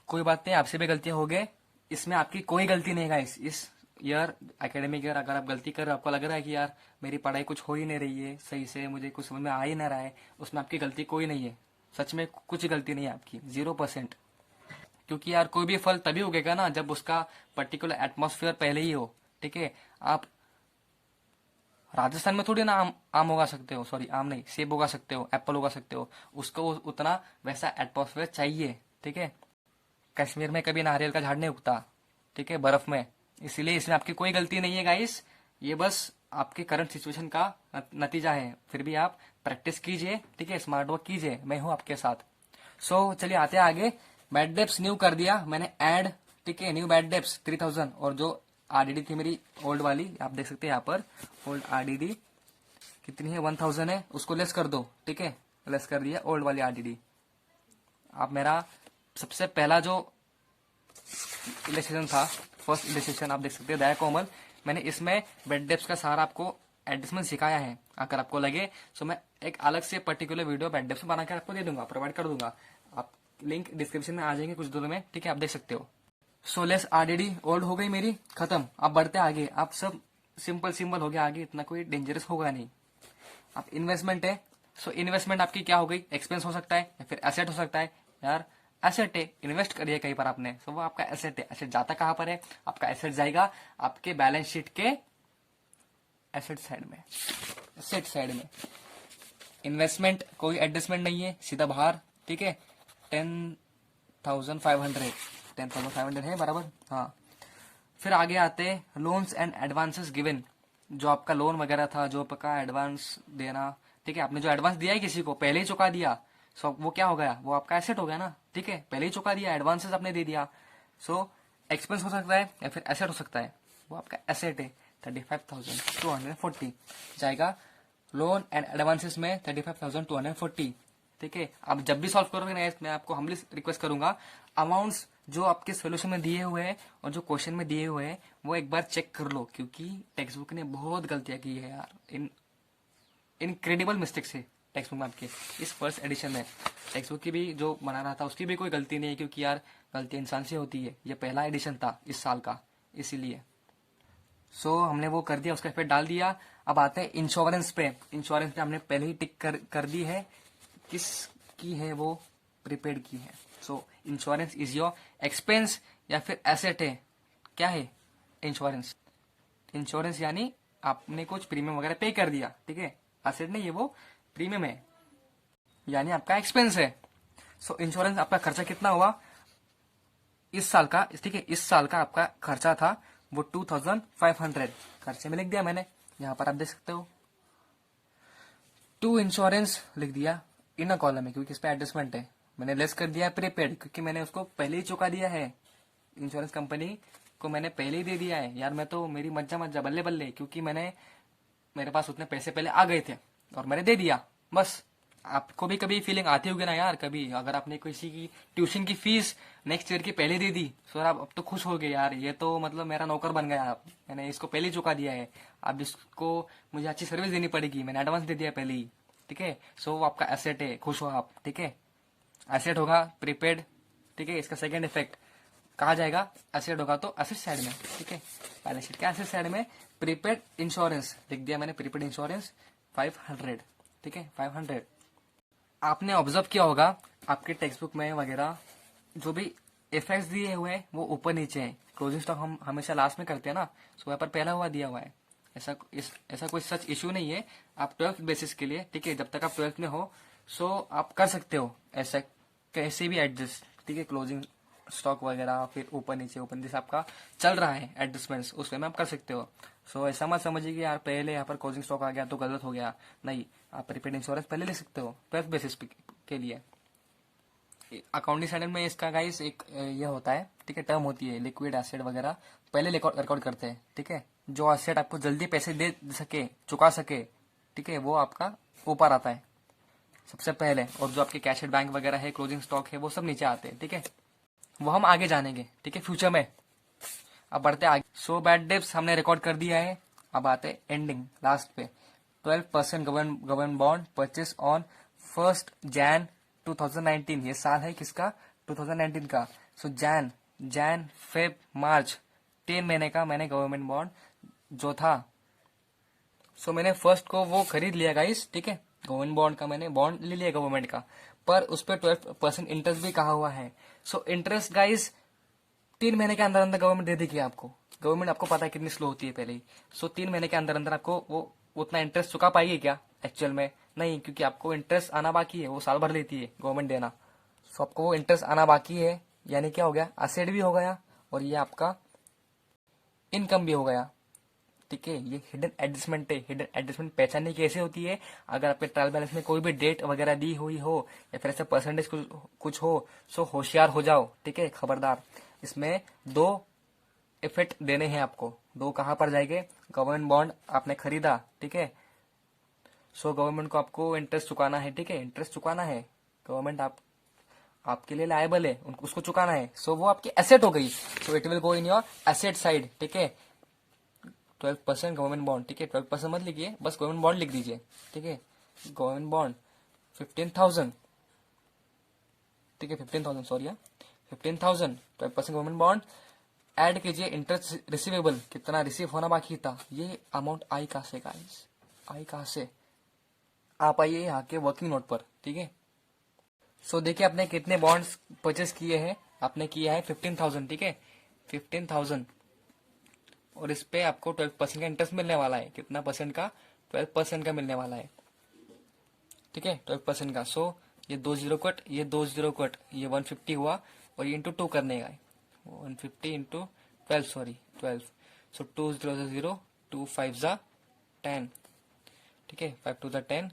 कोई बात नहीं, आपसे भी गलतियां हो गए, इसमें आपकी कोई गलती नहीं गाइस। इस ईयर एकेडमिक ईयर अगर आप गलती कर रहे हो, आपको लग रहा है कि यार मेरी पढ़ाई कुछ हो ही नहीं रही है सही से, मुझे कुछ समझ में आ ही नहीं रहा है, उसमें आपकी गलती कोई नहीं है, सच में कुछ गलती नहीं है आपकी, 0%। क्योंकि यार कोई भी फल तभी उगेगा ना जब उसका पर्टिकुलर एटमॉस्फेयर पहले ही हो, ठीक है। आप राजस्थान में थोड़ी ना आम उगा सकते हो, सॉरी आम नहीं सेब उगा सकते हो, एप्पल उगा सकते हो, उसको उतना वैसा एटमॉस्फेयर चाहिए, ठीक है। कश्मीर में कभी नारियल का झाड़ नहीं उगता, ठीक है बर्फ में, इसीलिए इसमें आपकी कोई गलती नहीं है गाइस, ये बस आपके करंट सिचुएशन का नतीजा है। फिर भी आप प्रैक्टिस कीजिए, ठीक है स्मार्ट वर्क कीजिए, मैं हूं आपके साथ। सो चलिए आते हैं आगे। बैड डेब्ट्स न्यू कर दिया मैंने ऐड, ठीक है न्यू बैड डेब्ट्स 3000, और जो आरडीडी थी मेरी ओल्ड वाली, आप देख सकते हैं यहाँ पर ओल्ड आरडीडी कितनी है 1000 है, उसको लेस कर दो, ठीक है लेस कर दिया ओल्ड वाली आरडीडी। आप मेरा सबसे पहला जो इलस्ट्रेशन था, फर्स्ट इलस्ट्रेशन आप देख सकते हैं दया कोमल, मैंने इसमें बैड डेब्ट्स का सारा आपको एडजस्टमेंट सिखाया है। अगर आपको लगे तो मैं एक अलग से पर्टिकुलर वीडियो बैड डेप्स में बना के आपको दे दूंगा, प्रोवाइड कर दूंगा। आप लिंक डिस्क्रिप्शन में आ जाएंगे कुछ देर में, ठीक है, आप देख सकते हो। सो लेस आरडीडी ओल्ड हो गई मेरी, खत्म। आप बढ़ते आगे, आप सब सिंपल सिंपल हो गया आगे, इतना कोई डेंजरस होगा नहीं। आप इन्वेस्टमेंट है, सो इन्वेस्टमेंट आपकी क्या हो गई, एक्सपेंस हो सकता है या फिर एसेट हो सकता है। यार एसेट है, इन्वेस्ट करिए कहीं पर आपने, सो वो आपका एसेट है। एसेट जाता कहां पर है, आपका एसेट जाएगा आपके बैलेंस शीट के एसेट साइड में, एसेट साइड में। इन्वेस्टमेंट कोई एडजस्टमेंट नहीं है, सीधा बाहर, ठीक है। 10,500 10,500 है बराबर, हाँ। फिर आगे आते हैं लोन्स एंड एडवांसेस गिवन, जो आपका लोन वगैरह था, जो आपका एडवांस देना, ठीक है। आपने जो एडवांस दिया है किसी को, पहले ही चुका दिया, सो वो क्या हो गया, वो आपका एसेट हो गया ना, ठीक है। पहले ही चुका दिया, एडवांसेस आपने दे दिया, सो एक्सपेंस हो सकता है या फिर एसेट हो सकता है, वो आपका एसेट है। 35,240 जाएगा लोन एंड एडवांसेस में, 35,240, ठीक है। आप जब भी सॉल्व करोगे ना, मैं आपको हम्बली रिक्वेस्ट करूंगा, अमाउंट्स जो आपके सोल्यूशन में दिए हुए हैं और जो क्वेश्चन में दिए हुए हैं वो एक बार चेक कर लो, क्योंकि टेक्स्ट बुक ने बहुत गलतियां की है यार, इनक्रेडिबल मिस्टेक्स है टेक्स्ट बुक में आपके। इस फर्स्ट एडिशन में टेक्स्ट बुक की भी जो बना रहा था उसकी भी कोई गलती नहीं है, क्योंकि यार गलती इंसान से होती है। ये पहला एडिशन था इस साल का, इसीलिए सो हमने वो कर दिया, उसका इफेक्ट डाल दिया। अब आते हैं इंश्योरेंस पे। इंश्योरेंस पे हमने पहले ही टिक कर दी है, किस की है वो, प्रीपेड की है। सो इंश्योरेंस इज योर एक्सपेंस या फिर एसेट है, क्या है इंश्योरेंस। इंश्योरेंस यानी आपने कुछ प्रीमियम वगैरह पे कर दिया, ठीक है। एसेट नहीं है वो, प्रीमियम है, यानी आपका एक्सपेंस है। सो इंश्योरेंस आपका खर्चा कितना हुआ इस साल का, ठीक है। इस साल का आपका खर्चा था वो 2,500, खर्चे में लिख दिया मैंने, यहां पर आप देख सकते हो। टू इंश्योरेंस लिख दिया इन अ कॉलम में, क्योंकि इस पे एडजस्टमेंट है। मैंने लेस कर दिया प्रीपेड, क्योंकि मैंने उसको पहले ही चुका दिया है, इंश्योरेंस कंपनी को मैंने पहले ही दे दिया है। यार मैं तो, मेरी मज्जा मज्जा बल्ले बल्ले, क्योंकि मेरे पास उतने पैसे पहले आ गए थे और मैंने दे दिया, बस। आपको भी कभी फीलिंग आती होगी ना यार, कभी अगर आपने किसी की ट्यूशन की फीस नेक्स्ट ईयर की पहले दे दी, सो आप अब तो खुश हो गए यार, ये तो मतलब मेरा नौकर बन गया, आप मैंने इसको पहले ही चुका दिया है, अब इसको मुझे अच्छी सर्विस देनी पड़ेगी, मैंने एडवांस दे दिया पहले ही, ठीक है। सो वो आपका एसेट है, खुश हो आप, ठीक है। एसेट होगा प्रीपेड, ठीक है। इसका सेकेंड इफेक्ट कहा जाएगा, एसेट होगा तो एसेट साइड में, ठीक है। बैलेंस शीट के एसेट साइड में प्रीपेड इंश्योरेंस लिख दिया मैंने, प्रीपेड इंश्योरेंस 500, ठीक है, 500। आपने ऑब्जर्व किया होगा आपके टेक्स्ट बुक में वगैरह जो भी इफेक्ट्स दिए हुए हैं वो ऊपर नीचे हैं। क्लोजिंग स्टॉक हम हमेशा लास्ट में करते हैं ना, सो यहाँ पर पहला हुआ दिया हुआ है। ऐसा कोई सच इश्यू नहीं है। आप 12th बेसिस के लिए, ठीक है, जब तक आप 12th में हो, सो आप कर सकते हो ऐसा कैसे भी एडजस्ट, ठीक है। क्लोजिंग स्टॉक वगैरह फिर ऊपर नीचे आपका चल रहा है एडजस्टमेंट्स, उस वे में आप कर सकते हो। सो ऐसा मत समझिए कि यार पहले यहाँ पर क्लोजिंग स्टॉक आ गया तो गलत हो गया, नहीं। आप प्रीपेड इंश्योरेंस पहले ले सकते हो 12th बेसिस के लिए। अकाउंटिंग स्टैंडर्ड में इसका गाइस एक ये होता है, ठीक है, टर्म होती है लिक्विड एसेट वगैरह, पहले रिकॉर्ड करते हैं, ठीक है। जो एसेट आपको जल्दी पैसे दे सके, चुका सके, ठीक है, वो आपका ऊपर आता है सबसे पहले, और जो आपके कैश एट बैंक वगैरह है, क्लोजिंग स्टॉक है, वो सब नीचे आते हैं, ठीक है। वो हम आगे जानेंगे, ठीक है, फ्यूचर में। अब बढ़ते आगे। सो बैड डेप्स हमने रिकॉर्ड कर दिया है, अब आते एंडिंग लास्ट पे। 12% government bond purchase on 1 Jan 2019, ये साल है किसका, 2019 का। सो जैन फेब मार्च 3 महीने का मैंने गवर्नमेंट बॉन्ड जो था, सो मैंने फर्स्ट को वो खरीद लिया गाइस, ठीक है। गवर्नमेंट बॉन्ड का मैंने बॉन्ड ले लिया गवर्नमेंट का, पर उस पर 12% इंटरेस्ट भी कहा हुआ है। सो इंटरेस्ट गाइस 3 महीने के अंदर अंदर गवर्नमेंट दे देगी आपको। गवर्नमेंट आपको पता है कितनी स्लो होती है पहले ही। सो 3 महीने के अंदर अंदर आपको वो उतना इंटरेस्ट चुका पाएगी क्या एक्चुअल में, नहीं, क्योंकि आपको इंटरेस्ट आना बाकी है, वो साल भर लेती है गवर्नमेंट देना। सो आपको वो इंटरेस्ट आना बाकी है, यानी क्या हो गया, एसेट भी हो गया और ये आपका इनकम भी हो गया, ठीक है। ये हिडन एडजस्टमेंट है। हिडन एडजस्टमेंट पहचाननी कैसे होती है, अगर आपके ट्रायल बैलेंस में कोई भी डेट वगैरह दी हुई हो या फिर ऐसा परसेंटेज कुछ हो, सो होशियार हो जाओ, ठीक है, खबरदार। इसमें 2 इफेक्ट देने हैं आपको। 2 कहां पर जाएंगे, गवर्नमेंट बॉन्ड आपने खरीदा, ठीक है, सो गवर्नमेंट को आपको इंटरेस्ट चुकाना है, ठीक है, इंटरेस्ट चुकाना है। गवर्नमेंट आपके लिए लायबल है, उसको चुकाना है, सो वो आपकी एसेट हो गई। सो it will go in your asset side, ठीक है। 12% गवर्नमेंट बॉन्ड, ठीक है, 12% मत लिखिए, बस गवर्नमेंट बॉन्ड लिख दीजिए, ठीक है। गवर्नमेंट बॉन्ड 15,000, ठीक है 15,000 सॉरी 15,000 12% गवर्नमेंट बॉन्ड ऐड कीजिए। इंटरेस्ट रिसीवेबल कितना रिसीव होना बाकी था, ये अमाउंट आई कहाँ से गाइस, आई कहाँ से, आप आइए यहाँ के वर्किंग नोट पर, ठीक है। सो देखिए आपने कितने बॉन्ड्स परचेस किए हैं, आपने किया है 15,000, ठीक है 15,000, और इस पे आपको 12% का इंटरेस्ट मिलने वाला है। कितना परसेंट का, 12% का मिलने वाला है, ठीक है 12% का। सो ये 2 0 कट, ये 2 0 कट, ये 150 हुआ, और ये इंटू 2 करने का 150 इंटू 12 सॉरी 12। सो 2 0 0, 2 5 10, ठीक है 5 2 10,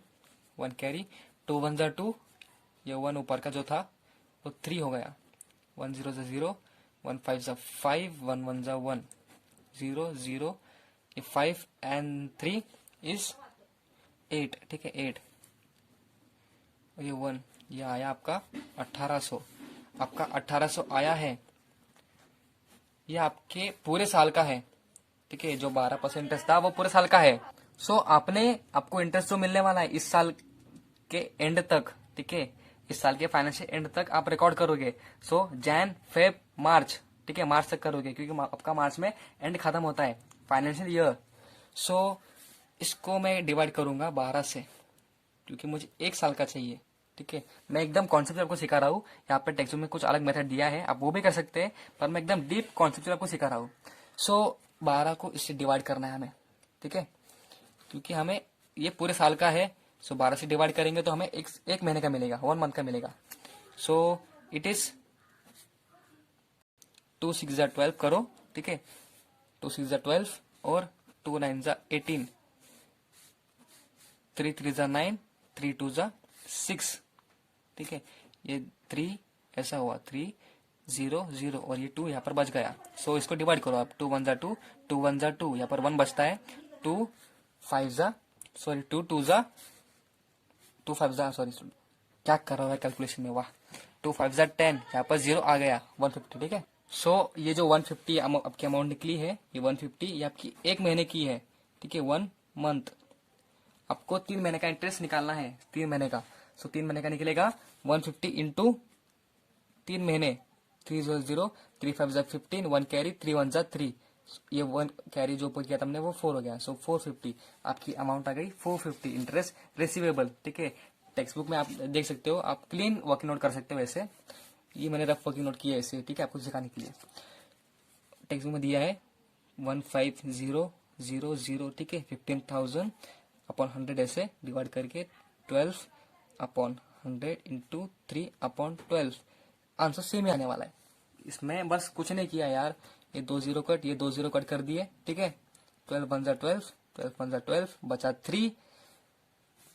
1 कैरी, 2 1 2, ये 1 ऊपर का जो था वो 3 हो गया, 1 0 0, 1 5 5, 1 1 1 0 0, ये 5 एंड 3 इज 8, ठीक है 8, ये 1, ये आया आपका 1800, आपका 1800 आया है, ये आपके पूरे साल का है, ठीक है। जो 12% इंटरेस्ट था वो पूरे साल का है। सो आपको इंटरेस्ट जो मिलने वाला है इस साल के एंड तक, ठीक है इस साल के फाइनेंशियल एंड तक आप रिकॉर्ड करोगे। सो जैन फेब मार्च, ठीक है मार्च तक करोगे, क्योंकि आपका मार्च में एंड खत्म होता है फाइनेंशियल ईयर। सो इसको मैं डिवाइड करूंगा 12 से, क्योंकि मुझे एक साल का चाहिए, ठीक है। मैं एकदम कॉन्सेप्ट आपको सिखा रहा हूँ, यहाँ पे टेक्स्ट में कुछ अलग मेथड दिया है, आप वो भी कर सकते हैं, पर मैं एकदम डीप कॉन्सेप्ट आपको सिखा रहा हूँ। सो 12 को इससे डिवाइड करना है हमें, ठीक है, क्योंकि हमें ये पूरे साल का है। सो 12 से डिवाइड करेंगे तो हमें एक महीने का मिलेगा, 1 मंथ का मिलेगा। सो इट इज 2 6 12 करो, ठीक है 2 6 12, और 2 9 18, 3 3 9, 3 2 6, ठीक है ये 3 ऐसा हुआ, 3 0 0, और ये 2 यहाँ पर बच गया। सो इसको डिवाइड करो आप, 2 1 2, 2 1 2, यहाँ पर 1 बचता है, 2 5 सॉरी 2 2 2 5 सॉरी क्या कर रहा है कैलकुलेशन में, वाह 2 5 10, यहाँ पर 0 आ गया 150, ठीक है। सो ये जो 150 आपकी अमाउंट निकली है, ये 150 ये आपकी एक महीने की है, ठीक है 1 मंथ। आपको 3 महीने का इंटरेस्ट निकालना है, 3 महीने का। सो 3 महीने का निकलेगा 150 इंटू 3 महीने, 3 0 0, 3 5 15, 1 कैरी, 3 1 3, ये 1 कैरी जो ऊपर किया था हमने वो 4 हो गया। सो 450 आपकी अमाउंट आ गई, 450 इंटरेस्ट रिसीवेबल, ठीक है। टेक्स्ट बुक में आप देख सकते हो, आप क्लीन वर्किंग नोट कर सकते हो। वैसे ये मैंने रफ वर्किंग नोट किया है ऐसे, ठीक है आपको सिखाने के लिए। टेक्स्ट बुक में दिया है 15,000, ठीक है 15,000 अपॉन 100 ऐसे डिवाइड करके 12 upon 100 into 3 upon 12, answer same ही आने वाला है। इसमें बस कुछ नहीं किया यार, ये 2 0 कट, ये 2 0 कट कर दिए, ठीक है 12 1 12, 12 1 12, बचा 3।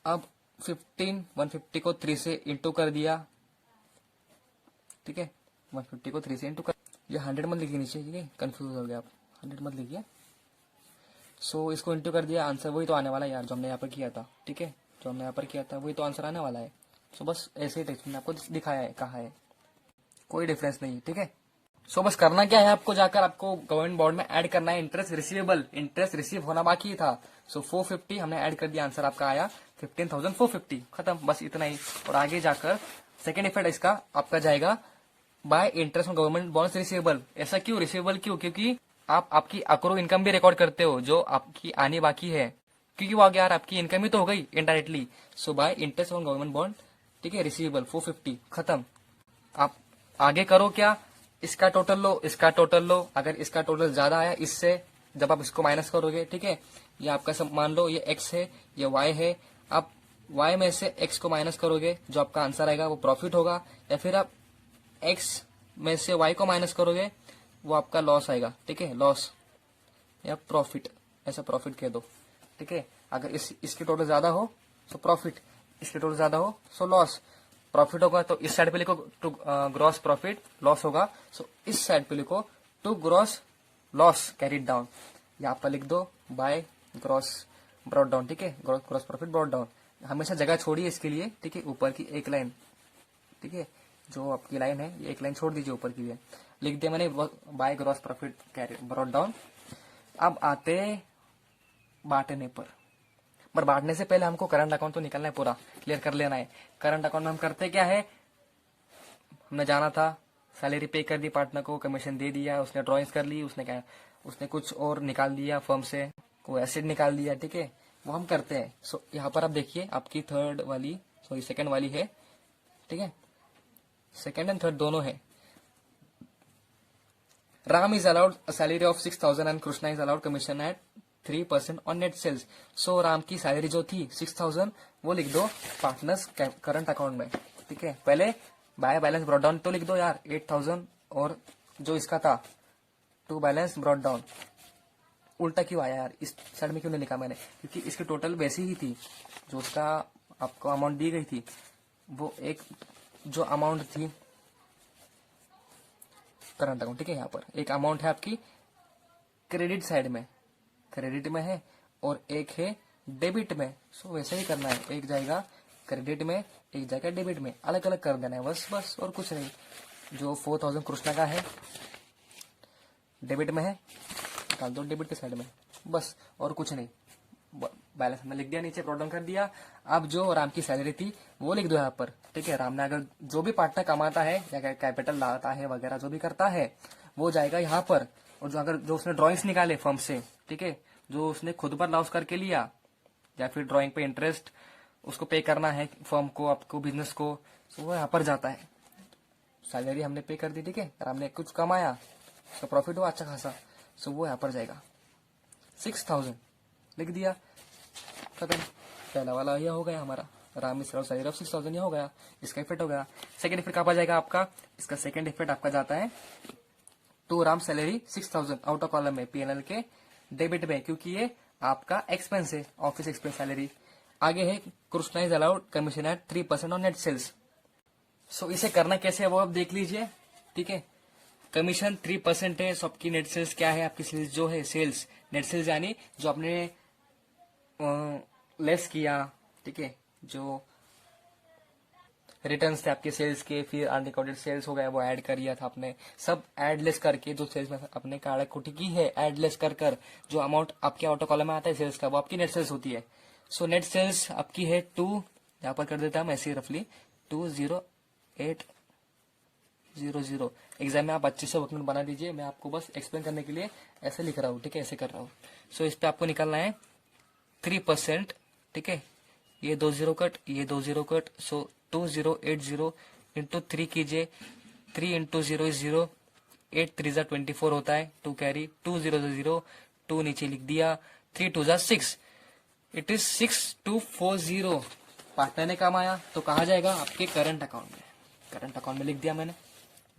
अब 150 को 3 से इंटू कर दिया, ठीक है 150 को 3 से इंटू कर, ये 100 मत लिखिए नीचे, ठीक है कंफ्यूज हो गया आप, 100 मत लिखिए। सो इसको इंटू कर दिया, आंसर वही तो आने वाला है यार जो हमने यहाँ पर किया था, ठीक है जो हमने यहाँ पर किया था वही तो आंसर आने वाला है। सो बस ऐसे ही टेक्स्ट में आपको दिखाया है, कहा है, कोई डिफरेंस नहीं, ठीक है। सो बस करना क्या है, आपको जाकर आपको गवर्नमेंट बॉन्ड में ऐड करना है इंटरेस्ट रिसीवेबल, इंटरेस्ट रिसीव होना बाकी था। सो 450 हमने ऐड कर दिया, आंसर आपका आया 15,450, खत्म, बस इतना ही। और आगे जाकर सेकेंड इफेक्ट इसका आपका जाएगा bye interest on government bonds receivable. ऐसा क्यों रिसीवेबल क्यों, क्योंकि आप आपकी अक्रूड इनकम भी रिकॉर्ड करते हो जो आपकी आने बाकी है, क्योंकि वो यार आपकी इनकम ही तो हो गई indirectly. So bye interest on government bond, ठीक है रिसीवेबल 450, खत्म। आप आगे करो क्या, इसका टोटल लो, इसका टोटल लो, अगर इसका टोटल ज्यादा आया इससे, जब आप इसको माइनस करोगे, ठीक है ये आपका सब मान लो ये x है ये y है, आप y में से x को माइनस करोगे, जो आपका आंसर आएगा वो प्रॉफिट होगा, या फिर आप x में से y को माइनस करोगे वो आपका लॉस आएगा, ठीक है लॉस या प्रॉफिट, ऐसा प्रॉफिट कह दो, ठीक है। अगर इसके टोटल ज्यादा हो तो प्रॉफिट, इसके टोटल ज्यादा हो सो लॉस। प्रॉफिट होगा तो इस साइड पे लिखो टू ग्रॉस प्रॉफिट, लॉस होगा सो इस साइड पे लिखो to gross loss carried down, यहाँ पर लिख दो बाय ग्रॉस ब्रॉड डाउन, ठीक है ग्रॉस प्रॉफिट ब्रॉड डाउन। हमेशा जगह छोड़िए इसके लिए, ठीक है ऊपर की एक लाइन, ठीक है जो आपकी लाइन है ये एक लाइन छोड़ दीजिए ऊपर की, लिख दिया मैंने by gross profit carried brought down. अब आते बांटने पर, पर बांटने से पहले हमको करंट अकाउंट तो निकलना है, पूरा क्लियर कर लेना है। करंट अकाउंट में हम करते क्या है, हमने जाना था, सैलरी पे कर दी पार्टनर को, कमीशन दे दिया, उसने ड्रॉइंग्स कर ली, उसने क्या, उसने कुछ और निकाल दिया फर्म से, कोई एसेट निकाल दिया, ठीक है, वो हम करते हैं। सो यहाँ पर आप देखिए आपकी थर्ड वाली, सॉरी सेकंड वाली है, ठीक है, सेकंड एंड थर्ड दोनों है। Ram is allowed salary of 6,000 and Krishna is allowed commission at 3% on net sales. So Ram की सैलरी जो थी 6,000 वो लिख दो पार्टनर्स करंट अकाउंट में, ठीक है। पहले बाय बैलेंस ब्रॉट डाउन तो लिख दो यार 8,000, और जो इसका था टू बैलेंस ब्रॉट डाउन, उल्टा क्यों आया यार, इस साइड में क्यों नहीं लिखा मैंने, क्योंकि इसकी टोटल वैसी ही थी, जो उसका आपको अमाउंट दी गई थी, वो एक जो अमाउंट थी करंट अकाउंट, ठीक है। यहाँ पर एक अमाउंट है आपकी क्रेडिट साइड में, क्रेडिट में है, और एक है डेबिट में। सो वैसे ही करना है, एक जाएगा क्रेडिट में, एक जाएगा डेबिट में, अलग अलग कर देना है, बस बस और कुछ नहीं। जो 4,000 कृष्णा का है डेबिट में है, डाल दो डेबिट के साइड में, बस और कुछ नहीं। बैलेंस में लिख दिया, नीचे प्रोडाउन कर दिया। अब जो राम की सैलरी थी वो लिख दो यहाँ पर, ठीक है। राम ने अगर जो भी पार्टनर कमाता है या कैपिटल लाता है वगैरह जो भी करता है वो जाएगा यहाँ पर, और जो अगर जो उसने ड्रॉइंग्स निकाले फर्म से, ठीक है, जो उसने खुद पर लॉस करके लिया या फिर ड्रॉइंग पे इंटरेस्ट उसको पे करना है फर्म को, आपको बिजनेस को, तो वो यहाँ पर जाता है। सैलरी हमने पे कर दी, ठीक है, राम ने कुछ कमाया, उसका प्रॉफिट हुआ अच्छा खासा, सो वो यहाँ पर जाएगा 6,000 लिख दिया, खत्म। पहला वाला यह हो गया हमारा, राम इस सैलरी ऑफ 6,000 यह हो गया, इसका इफेक्ट हो गया। सेकंड इफेक्ट कहाँ पर जाएगा आपका, इसका सेकंड इफेक्ट आपका जाता है to Ram salary 6,000 out of column में पीएनएल के डेबिट में, क्योंकि ये आपका एक्सपेंस है, ऑफिस एक्सपेंस सैलरी। आगे है Krishna is allowed commission at 3% on net sales. So इसे करना कैसे है वो आप देख लीजिए, ठीक है। कमीशन 3% है, सो आपकी नेट सेल्स क्या है, आपकी सेल्स जो है, सेल्स नेट सेल्स यानी जो आपने लेस किया, ठीक है, जो रिटर्न्स थे आपके सेल्स के, फिर अनरिकॉर्डेड सेल्स हो गया वो ऐड कर दिया था आपने, सब ऐड लेस करके जो सेल्स में अपने काड़ा कुटी की है ऐड लेस कर जो अमाउंट आपके ऑटो कॉलम में आता है सेल्स का, वो आपकी नेट सेल्स होती है। सो नेट सेल्स आपकी है 2, यहाँ पर कर देता हूँ ऐसे रफली 20800। एग्जाम में आप अच्छे से वर्कनोट बना दीजिए, मैं आपको बस एक्सप्लेन करने के लिए ऐसे लिख रहा हूँ, ठीक है, ऐसे कर रहा हूँ। सो इस पे आपको निकालना है 3%, ठीक है, ये 20 कट, ये 20 कट, सो 2080 इंटू 3 कीजिए, 3 इंटू 0 इज 0, 8 3 जा 24 होता है, 2 कैरी, 2000, 2 नीचे लिख दिया, 3 2 जा 6, इट इज 6240। पार्टनर ने कमाया तो कहा जाएगा आपके करंट अकाउंट में, करंट अकाउंट में लिख दिया मैंने,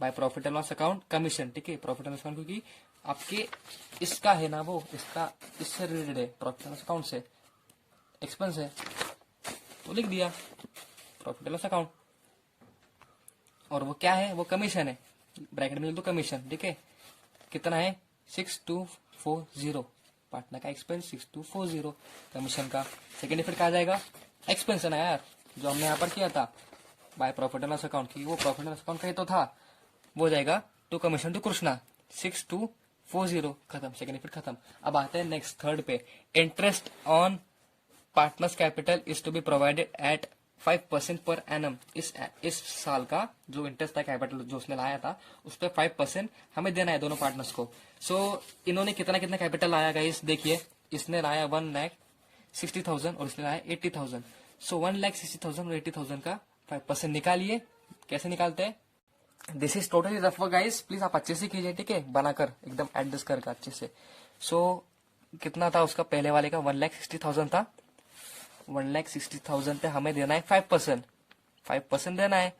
by profit and loss account commission, ठीक है, प्रॉफिट एंड लॉस अकाउंट क्योंकि आपके इसका है ना, वो इसका इससे रिलेटेड है, प्रॉफिट एंड लॉस अकाउंट से एक्सपेंस है, तो लिख दिया प्रॉफिट एंड लॉस अकाउंट। और वो क्या है, वो कमीशन है, ब्रैकेट में लिख दो कमीशन, ठीक है, कितना है 6240, पार्टनर का एक्सपेंस 6240 कमीशन का। सेकेंड इफेक्ट कहा जाएगा एक्सपेंस है ना यार, जो हमने यहाँ पर किया था by profit and loss account की, वो प्रॉफिट एंड लॉस अकाउंट का ही तो था, वो जाएगा टू कमीशन टू कृष्णा 6240, खत्म, सेकेंड इफेक्ट खत्म। अब आते हैं नेक्स्ट थर्ड पे, interest on partners capital is to be provided at 5% per annum. इस साल का जो इंटरेस्ट था कैपिटल जो उसने लाया था उस पर 5% हमें देना है दोनों पार्टनर्स को। सो इन्होंने कितना कितना कैपिटल लाया गाइस, देखिए इसने लाया 1,60,000 और इसने लाया 80,000। सो 1,60,000 और 80,000 का 5% निकालिए, कैसे निकालते हैं, this is totally rough guys, please आप अच्छे से कीजिए, ठीक है, बनाकर एकदम एडजस्ट करके अच्छे से। सो कितना था उसका, पहले वाले का 1,60,000 था, 1,60,000 पे हमें देना है 5%, 5% देना है,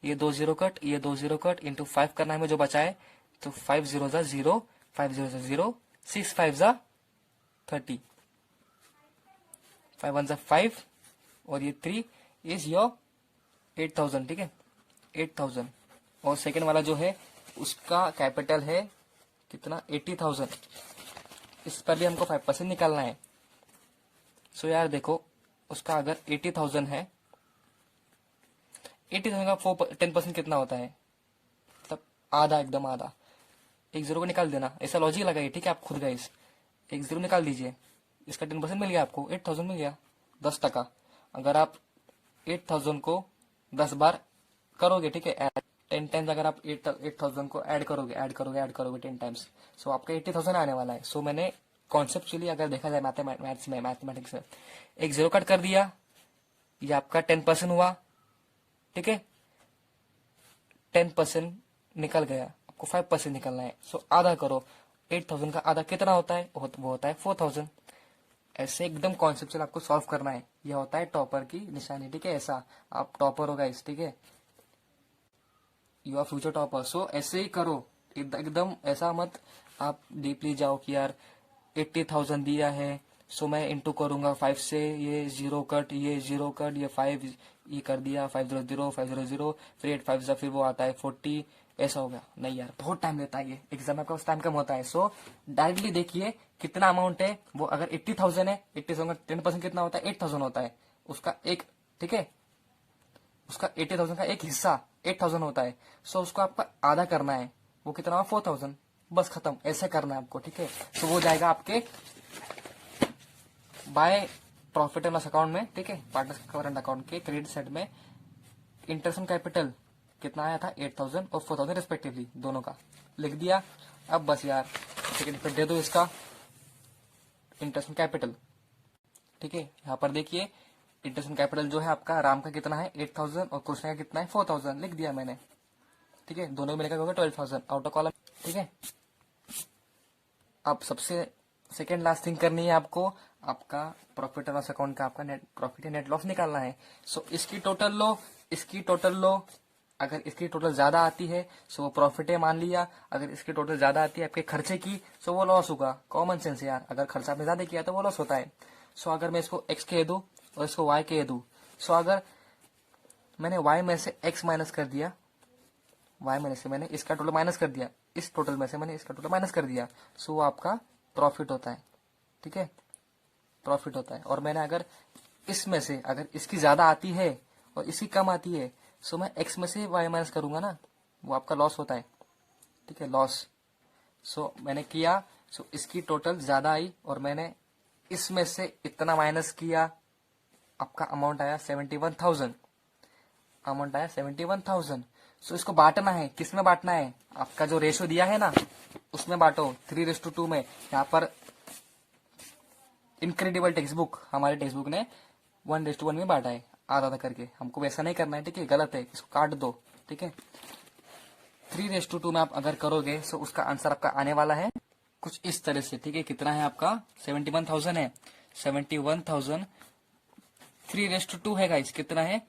ये 20 कट, ये 20 कट इंटू 5 करना है हमें जो बचा है, तो 5 0 जा 0, 5 0 जा 0, 6 5 जा 30, 5 1 जा 5, और ये 3 इज योर 8,000, ठीक है, 8,000। और सेकेंड वाला जो है उसका कैपिटल है कितना 80,000, इस पर भी हमको 5% निकालना है। सो यार देखो उसका अगर 80,000 है, 80,000 का 10% कितना होता है, मतलब आधा, एकदम आधा, एक जीरो को निकाल देना, ऐसा लॉजिक लगाइए, ठीक है, आप खुद गाइस एक जीरो निकाल दीजिए, इसका 10% मिल गया आपको, 8,000 मिल गया, 10%। अगर आप 8,000 को 10 बार करोगे, ठीक है, 10 टाइम्स अगर आप 8,000 को ऐड करोगे 10 टाइम्स, सो आपका 80,000 आने वाला है। सो मैंने कॉन्सेप्चुअली अगर देखा जाए मैथमेटिक्स में, एक जीरो कट कर दिया, ये आपका 10% हुआ, ठीक है, 10% निकल गया, आपको 5% निकलना है। सो आधा करो, 8,000 का आधा कितना होता है, वो होता है 4,000। ऐसे एकदम कॉन्सेप्चुअल आपको सॉल्व करना है। यह होता है टॉपर की निशानी, ठीक है, ऐसा आप टॉपर हो गाइस, ठीक है, यू आर फ्यूचर टॉपर। सो ऐसे ही करो, एकदम ऐसा मत आप डीपली जाओ कि यार 80,000 दिया है, सो मैं इंटू करूंगा 5 से, ये जीरो कट, ये 5 ये कर दिया, 500, फिर 8 5 फिर वो आता है 40, ऐसा हो गया। नहीं यार, बहुत टाइम लेता है ये, एग्जाम में आपका टाइम कम होता है। सो डायरेक्टली देखिए कितना अमाउंट है, वो अगर 80,000 है, 80,000 का 10% कितना होता है, 8,000 होता है, उसका एक, ठीक है, उसका 80,000 का एक हिस्सा 8,000 होता है। सो उसको आपका आधा करना है, वो कितना हुआ 4,000, बस खत्म, ऐसे करना है आपको, ठीक है। तो वो जाएगा आपके by profit and loss account में, ठीक है, पार्टनर्स करंट अकाउंट के क्रेडिट साइड में। इंटरेस्ट ऑन कैपिटल कितना आया था, 8,000 और 4,000 रिस्पेक्टिवली, दोनों का लिख दिया। अब बस यार सेकेंड पे दे दो इसका इंटरेस्ट ऑन कैपिटल, ठीक है। यहाँ पर देखिए इंटरेस्ट ऑन कैपिटल जो है आपका, राम का कितना है 8,000 और कृष्ण का कितना है 4,000, लिख दिया मैंने, ठीक है, दोनों मिलकर होगा 12,000 आउट ऑफ कॉलम, ठीक है। अब सबसे सेकेंड लास्ट थिंग करनी है आपको, आपका प्रॉफिट एंड लॉस अकाउंट का आपका नेट प्रॉफिट या नेट लॉस निकालना है। सो इसकी टोटल लो, इसकी टोटल लो, अगर इसकी टोटल ज्यादा आती है सो वो प्रॉफिट है मान लिया, अगर इसकी टोटल ज्यादा आती है आपके खर्चे की सो वो लॉस होगा। कॉमन सेंस है यार, अगर खर्चा आपने ज्यादा किया तो वो लॉस होता है। सो अगर मैं इसको एक्स कह दूं और इसको वाई कह दूं, सो अगर मैंने वाई में से एक्स माइनस कर दिया, वाई में से मैंने इसका टोटल माइनस कर दिया, इस टोटल में से मैंने इसका टोटल माइनस कर दिया, सो वो आपका प्रॉफिट होता है, ठीक है, प्रॉफिट होता है। और मैंने अगर इसमें से अगर इसकी ज्यादा आती है और इसकी कम आती है, सो मैं एक्स में से वाई माइनस करूंगा ना, वो आपका लॉस होता है, ठीक है, लॉस। सो मैंने किया, सो इसकी टोटल ज्यादा आई और मैंने इसमें से इतना माइनस किया, आपका अमाउंट आया 71,000, अमाउंट आया 71,000। सो इसको बांटना है, किसमें बांटना है, आपका जो रेशो दिया है ना उसमें बांटो, 3:2 में। यहाँ पर इनक्रेडिबल टेक्स्ट बुक, हमारे टेक्स्ट बुक ने 1:1 में बांटा है, आधा आधा करके, हमको वैसा नहीं करना है, ठीक है, गलत है, इसको काट दो, ठीक है। 3:2 में आप अगर करोगे तो उसका आंसर आपका आने वाला है कुछ इस तरह से, ठीक है। कितना है आपका 71,000 है, 71,000 3:2 है गाइस, कितना है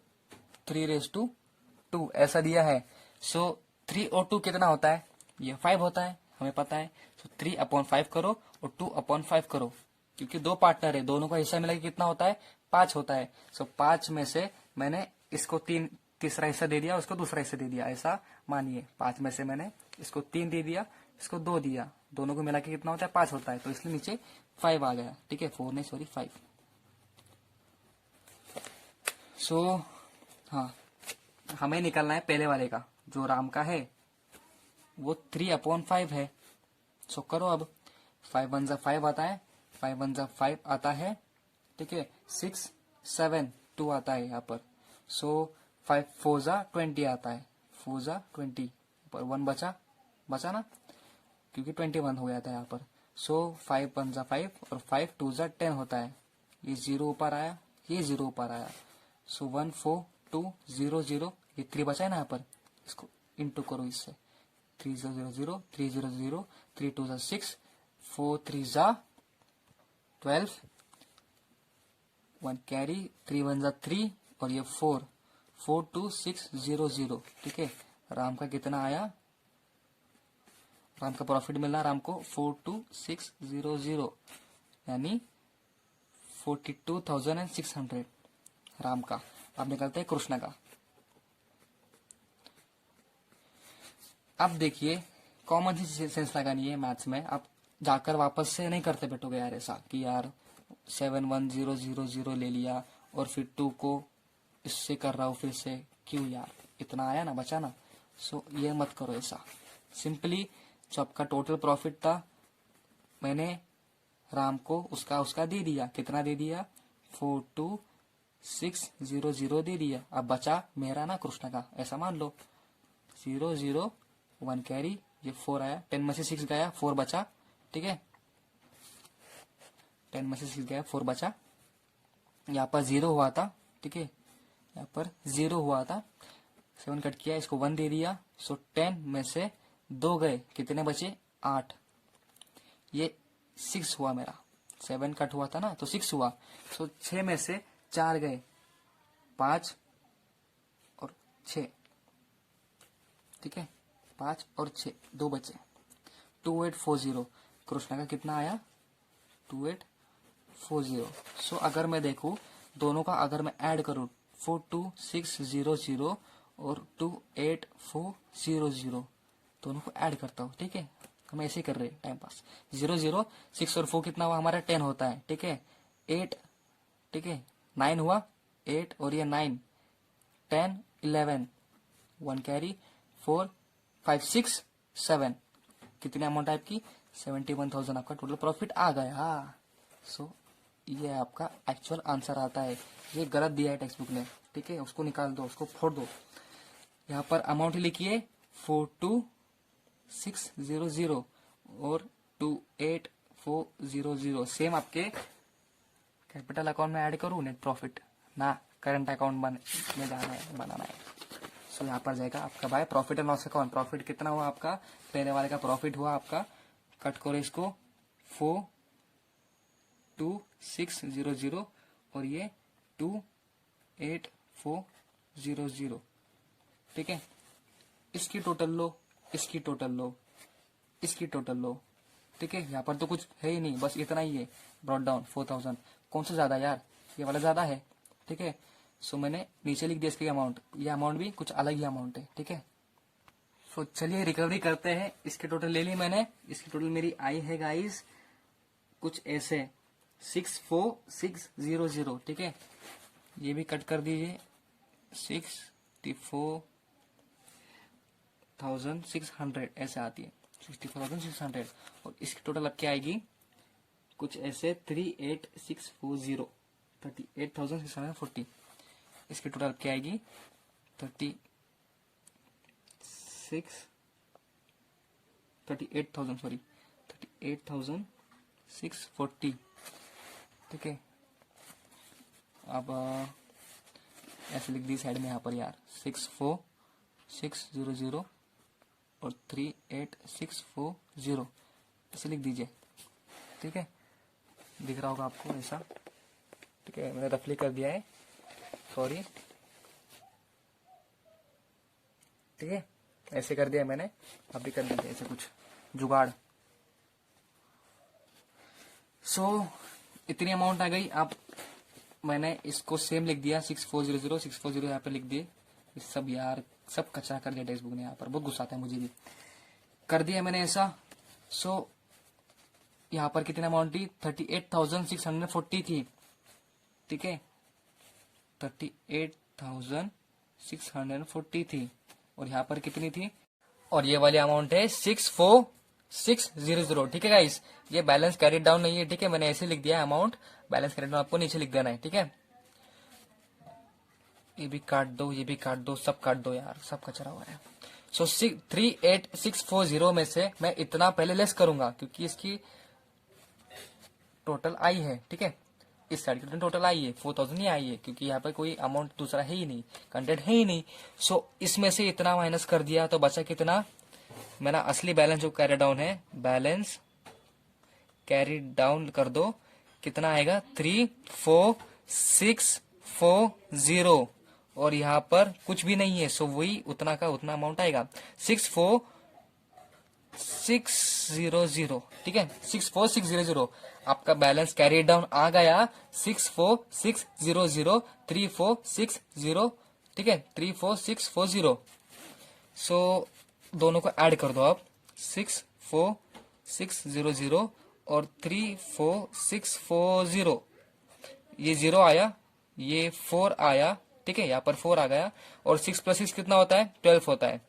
3:2 ऐसा दिया है। सो 3 और 2 कितना होता है, ये 5 होता है, हमें पता है। सो 3/5 करो और 2/5 करो, क्योंकि दो पार्टनर है, दोनों का हिस्सा मिला के कितना होता है 5 होता है। सो 5 में से मैंने इसको तीसरा हिस्सा दे दिया, उसको दूसरा हिस्सा दे दिया, ऐसा मानिए 5 में से मैंने इसको 3 दे दिया, इसको 2 दिया, दोनों को मिला के कितना होता है 5 होता है, तो इसलिए नीचे 5 आ गया, ठीक है, 4 नहीं सॉरी 5। सो हाँ, हमें निकलना है पहले वाले का, जो राम का है वो 3/5 है। सो करो अब, 5 1 5 आता है, 5 1 5 आता है, ठीक है, 6 7 2 आता है यहाँ पर। सो 5 4 20 आता है, 4 20 पर 1 बचा ना, क्योंकि 21 हो गया था यहाँ पर। सो 5 1 5 और 5 2 10 होता है, ये 0 ऊपर आया, ये 0 ऊपर आया। सो 1 4 2 0 0, ये 3 बचा है ना यहाँ पर, इसको इंटू करो इससे, 3 0 0 3 0 0 3 2 6 4 3 12, 1 कैरी, 3 1 3 और ये 4 4 2 6 0 0, ठीक है। राम का कितना आया, राम का प्रॉफिट मिला राम को 42,600, यानी 42,600 राम का। अब निकलते हैं कृष्ण का। अब देखिए कॉमन सी सेंस लगानी है मैथ्स में, आप जाकर वापस से नहीं करते बैठोगे यार ऐसा कि यार 71000 ले लिया और फिर 2 को इससे कर रहा हूँ फिर से, क्यों यार, इतना आया ना बचा ना। सो ये मत करो ऐसा, सिंपली जो आपका टोटल प्रॉफिट था मैंने राम को उसका दे दिया, कितना दे दिया 42600 दे दिया। अब बचा मेरा ना कृष्णा का, ऐसा मान लो। 001 कैरी, ये 4 आया, 10 में से 6 गया, 4 बचा, ठीक है। 10 में से 6 गया, 4 बचा। यहाँ पर 0 हुआ था, ठीक है, यहाँ पर 0 हुआ था, 7 कट किया, इसको 1 दे दिया। सो 10 में से 2 गए, कितने बचे? 8। ये 6 हुआ मेरा, 7 कट हुआ था ना, तो 6 हुआ। सो 6 में से 4 गए, 5 और 6, ठीक है, 5 और 6, 2 बचे। 2840 कृष्णा का कितना आया? 2840। सो अगर मैं देखूं दोनों का, अगर मैं ऐड करूं 42600 और 28400, दोनों को ऐड करता हूं, ठीक है। हम ऐसे ही कर रहे हैं टाइम पास। 0 6 और 4 कितना हुआ हमारा? 10 होता है, ठीक है। 8, ठीक है, 9 हुआ, 8 और ये 9, 10 11, 1 कैरी, 4 5 6 7, कितनी अमाउंट है आपकी? 71,000 आपका टोटल प्रॉफिट आ गया। सो ये आपका एक्चुअल आंसर आता है। ये गलत दिया है टेक्स्ट बुक में, ठीक है, उसको निकाल दो, उसको फोड़ दो। यहाँ पर अमाउंट लिखिए 42600 और 28400। सेम आपके कैपिटल अकाउंट में ऐड करूँ, नेट प्रॉफिट ना, करंट अकाउंट में जाना है, बनाना है। सो यहाँ पर जाएगा आपका by profit and loss account. Profit कितना हुआ आपका? पहले वाले का प्रॉफिट हुआ आपका, कट करो इसको, 42600 और ये 28400, ठीक है। इसकी टोटल लो, इसकी टोटल लो, इसकी टोटल लो, ठीक है। यहाँ पर तो कुछ है ही नहीं, बस इतना ही है। ब्रॉट डाउन 4000, कौन सा ज्यादा यार? ये वाला ज्यादा है, ठीक है। सो मैंने नीचे लिख दिया इसकी अमाउंट, ये अमाउंट भी कुछ अलग ही अमाउंट है, ठीक है। सो चलिए रिकवरी करते हैं। इसके टोटल ले ली मैंने, इसकी टोटल मेरी आई है गाइस कुछ ऐसे 64600, ठीक है। ये भी कट कर दीजिए, 64,600 ऐसे आती है, 64,600। और इसकी टोटल अब क्या आएगी? कुछ ऐसे 38640, 38,640। इसकी टोटल अब क्या आएगी? 38,000 सॉरी, 38,640, ठीक है। अब ऐसे लिख दी साइड में यहाँ पर यार, 64600 और 38640, ऐसे लिख दीजिए, ठीक है। दिख रहा होगा आपको ऐसा, ठीक है। मैंने रफली कर दिया है, सॉरी, ठीक है, ऐसे कर दिया मैंने। आप भी कर दीजिए ऐसे कुछ जुगाड़। सो इतनी अमाउंट आ गई। अब मैंने इसको सेम लिख दिया, 6400 640 यहाँ पे लिख दिए। सब यार सब कचरा कर दिया टेक्स्ट बुक ने, यहाँ पर बहुत गुस्सा आता है मुझे भी। कर दिया मैंने ऐसा। सो यहाँ पर कितनी अमाउंट थी? 38,640 थी, ठीक है, 38,640 थी। और यहाँ पर कितनी थी? और ये वाली अमाउंट है 64600, ठीक है गाइस। ये बैलेंस कैरिड डाउन नहीं है, ठीक है, मैंने ऐसे लिख दिया अमाउंट। बैलेंस कैरिड डाउन आपको नीचे लिख देना है, ठीक है। ये भी काट दो, ये भी काट दो, सब काट दो यार, सब कचरा हो रहा है। सो 38640 में से मैं इतना पहले लेस करूंगा, क्योंकि इसकी टोटल आई है, ठीक है। इस साइड की टोटल आई है 4000 ही आई है, क्योंकि यहाँ पे कोई अमाउंट दूसरा है ही नहीं, कंटेंट है ही नहीं। सो इसमें से इतना माइनस कर दिया, तो बचा कितना? मेरा असली बैलेंस जो कैरी डाउन है, बैलेंस कैरी डाउन कर दो, कितना आएगा? 34640। और यहाँ पर कुछ भी नहीं है, सो वही उतना का उतना अमाउंट आएगा, 64600, ठीक है, 64600। आपका बैलेंस कैरी डाउन आ गया 64600, 3460, ठीक है, 34640। सो दोनों को ऐड कर दो आप, 64600 और 34640। ये 0 आया, ये 4 आया, ठीक है, यहाँ पर 4 आ गया। और 6 + 6 कितना होता है? 12 होता है।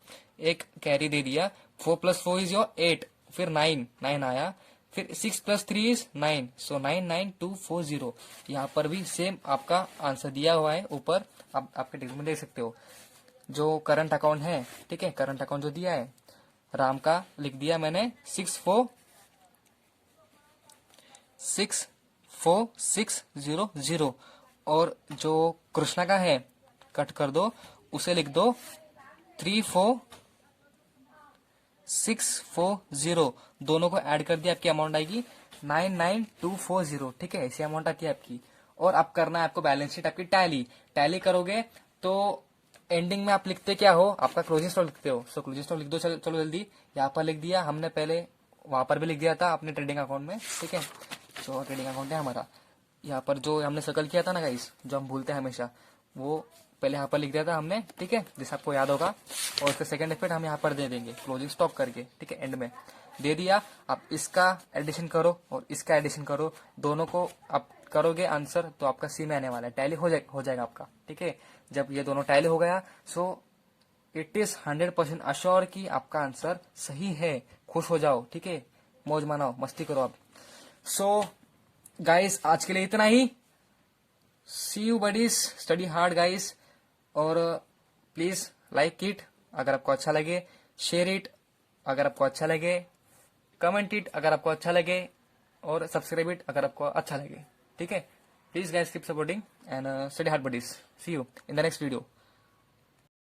एक कैरी दे दिया, 4 + 4 इज योर 8, फिर 9 आया, फिर 6 + 3 इज 9, सो 99240। यहाँ पर भी सेम आपका आंसर दिया हुआ है ऊपर, आप आपके टेक्स्ट में देख सकते हो। जो करंट अकाउंट है, ठीक है, करंट अकाउंट जो दिया है राम का लिख दिया मैंने 64600, और जो कृष्णा का है कट कर दो, उसे लिख दो 34640। दोनों को ऐड कर दिया, आपकी अमाउंट आएगी 99240, ठीक है, ऐसी अमाउंट आती है आपकी। और अब करना है आपको बैलेंस शीट आपकी टैली करोगे तो एंडिंग में आप लिखते क्या हो, आपका क्लोजिंग स्टॉक लिखते हो, सो क्लोजिंग स्टॉक लिख दो। चलो जल्दी, यहाँ पर लिख दिया हमने, पहले वहां पर भी लिख दिया था अपने ट्रेडिंग अकाउंट में, ठीक है। जो ट्रेडिंग अकाउंट है हमारा, यहाँ पर जो हमने सर्कल किया था ना गाइस, जो हम भूलते हैं हमेशा, वो पहले यहाँ पर लिख दिया था हमने, ठीक है, जिससे आपको याद होगा। और उसका सेकंड इफेक्ट हम यहाँ पर दे देंगे क्लोजिंग स्टॉक करके, ठीक है, एंड में दे दिया। आप इसका एडिशन करो और इसका एडिशन करो, दोनों को आप करोगे आंसर तो आपका सी में आने वाला है, टैली हो जाएगा आपका, ठीक है। जब ये दोनों टैली हो गया, सो इट इज 100% अश्योर कि आपका आंसर सही है। खुश हो जाओ, ठीक है, मौज मनाओ, मस्ती करो आप। सो गाइस आज के लिए इतना ही। See you buddies, study hard guys, और प्लीज लाइक इट अगर आपको अच्छा लगे, शेयर इट अगर आपको अच्छा लगे, कमेंट इट अगर आपको अच्छा लगे, और सब्सक्राइब इट अगर आपको अच्छा लगे, ठीक है। Please guys keep supporting and study hard buddies. See you in the next video.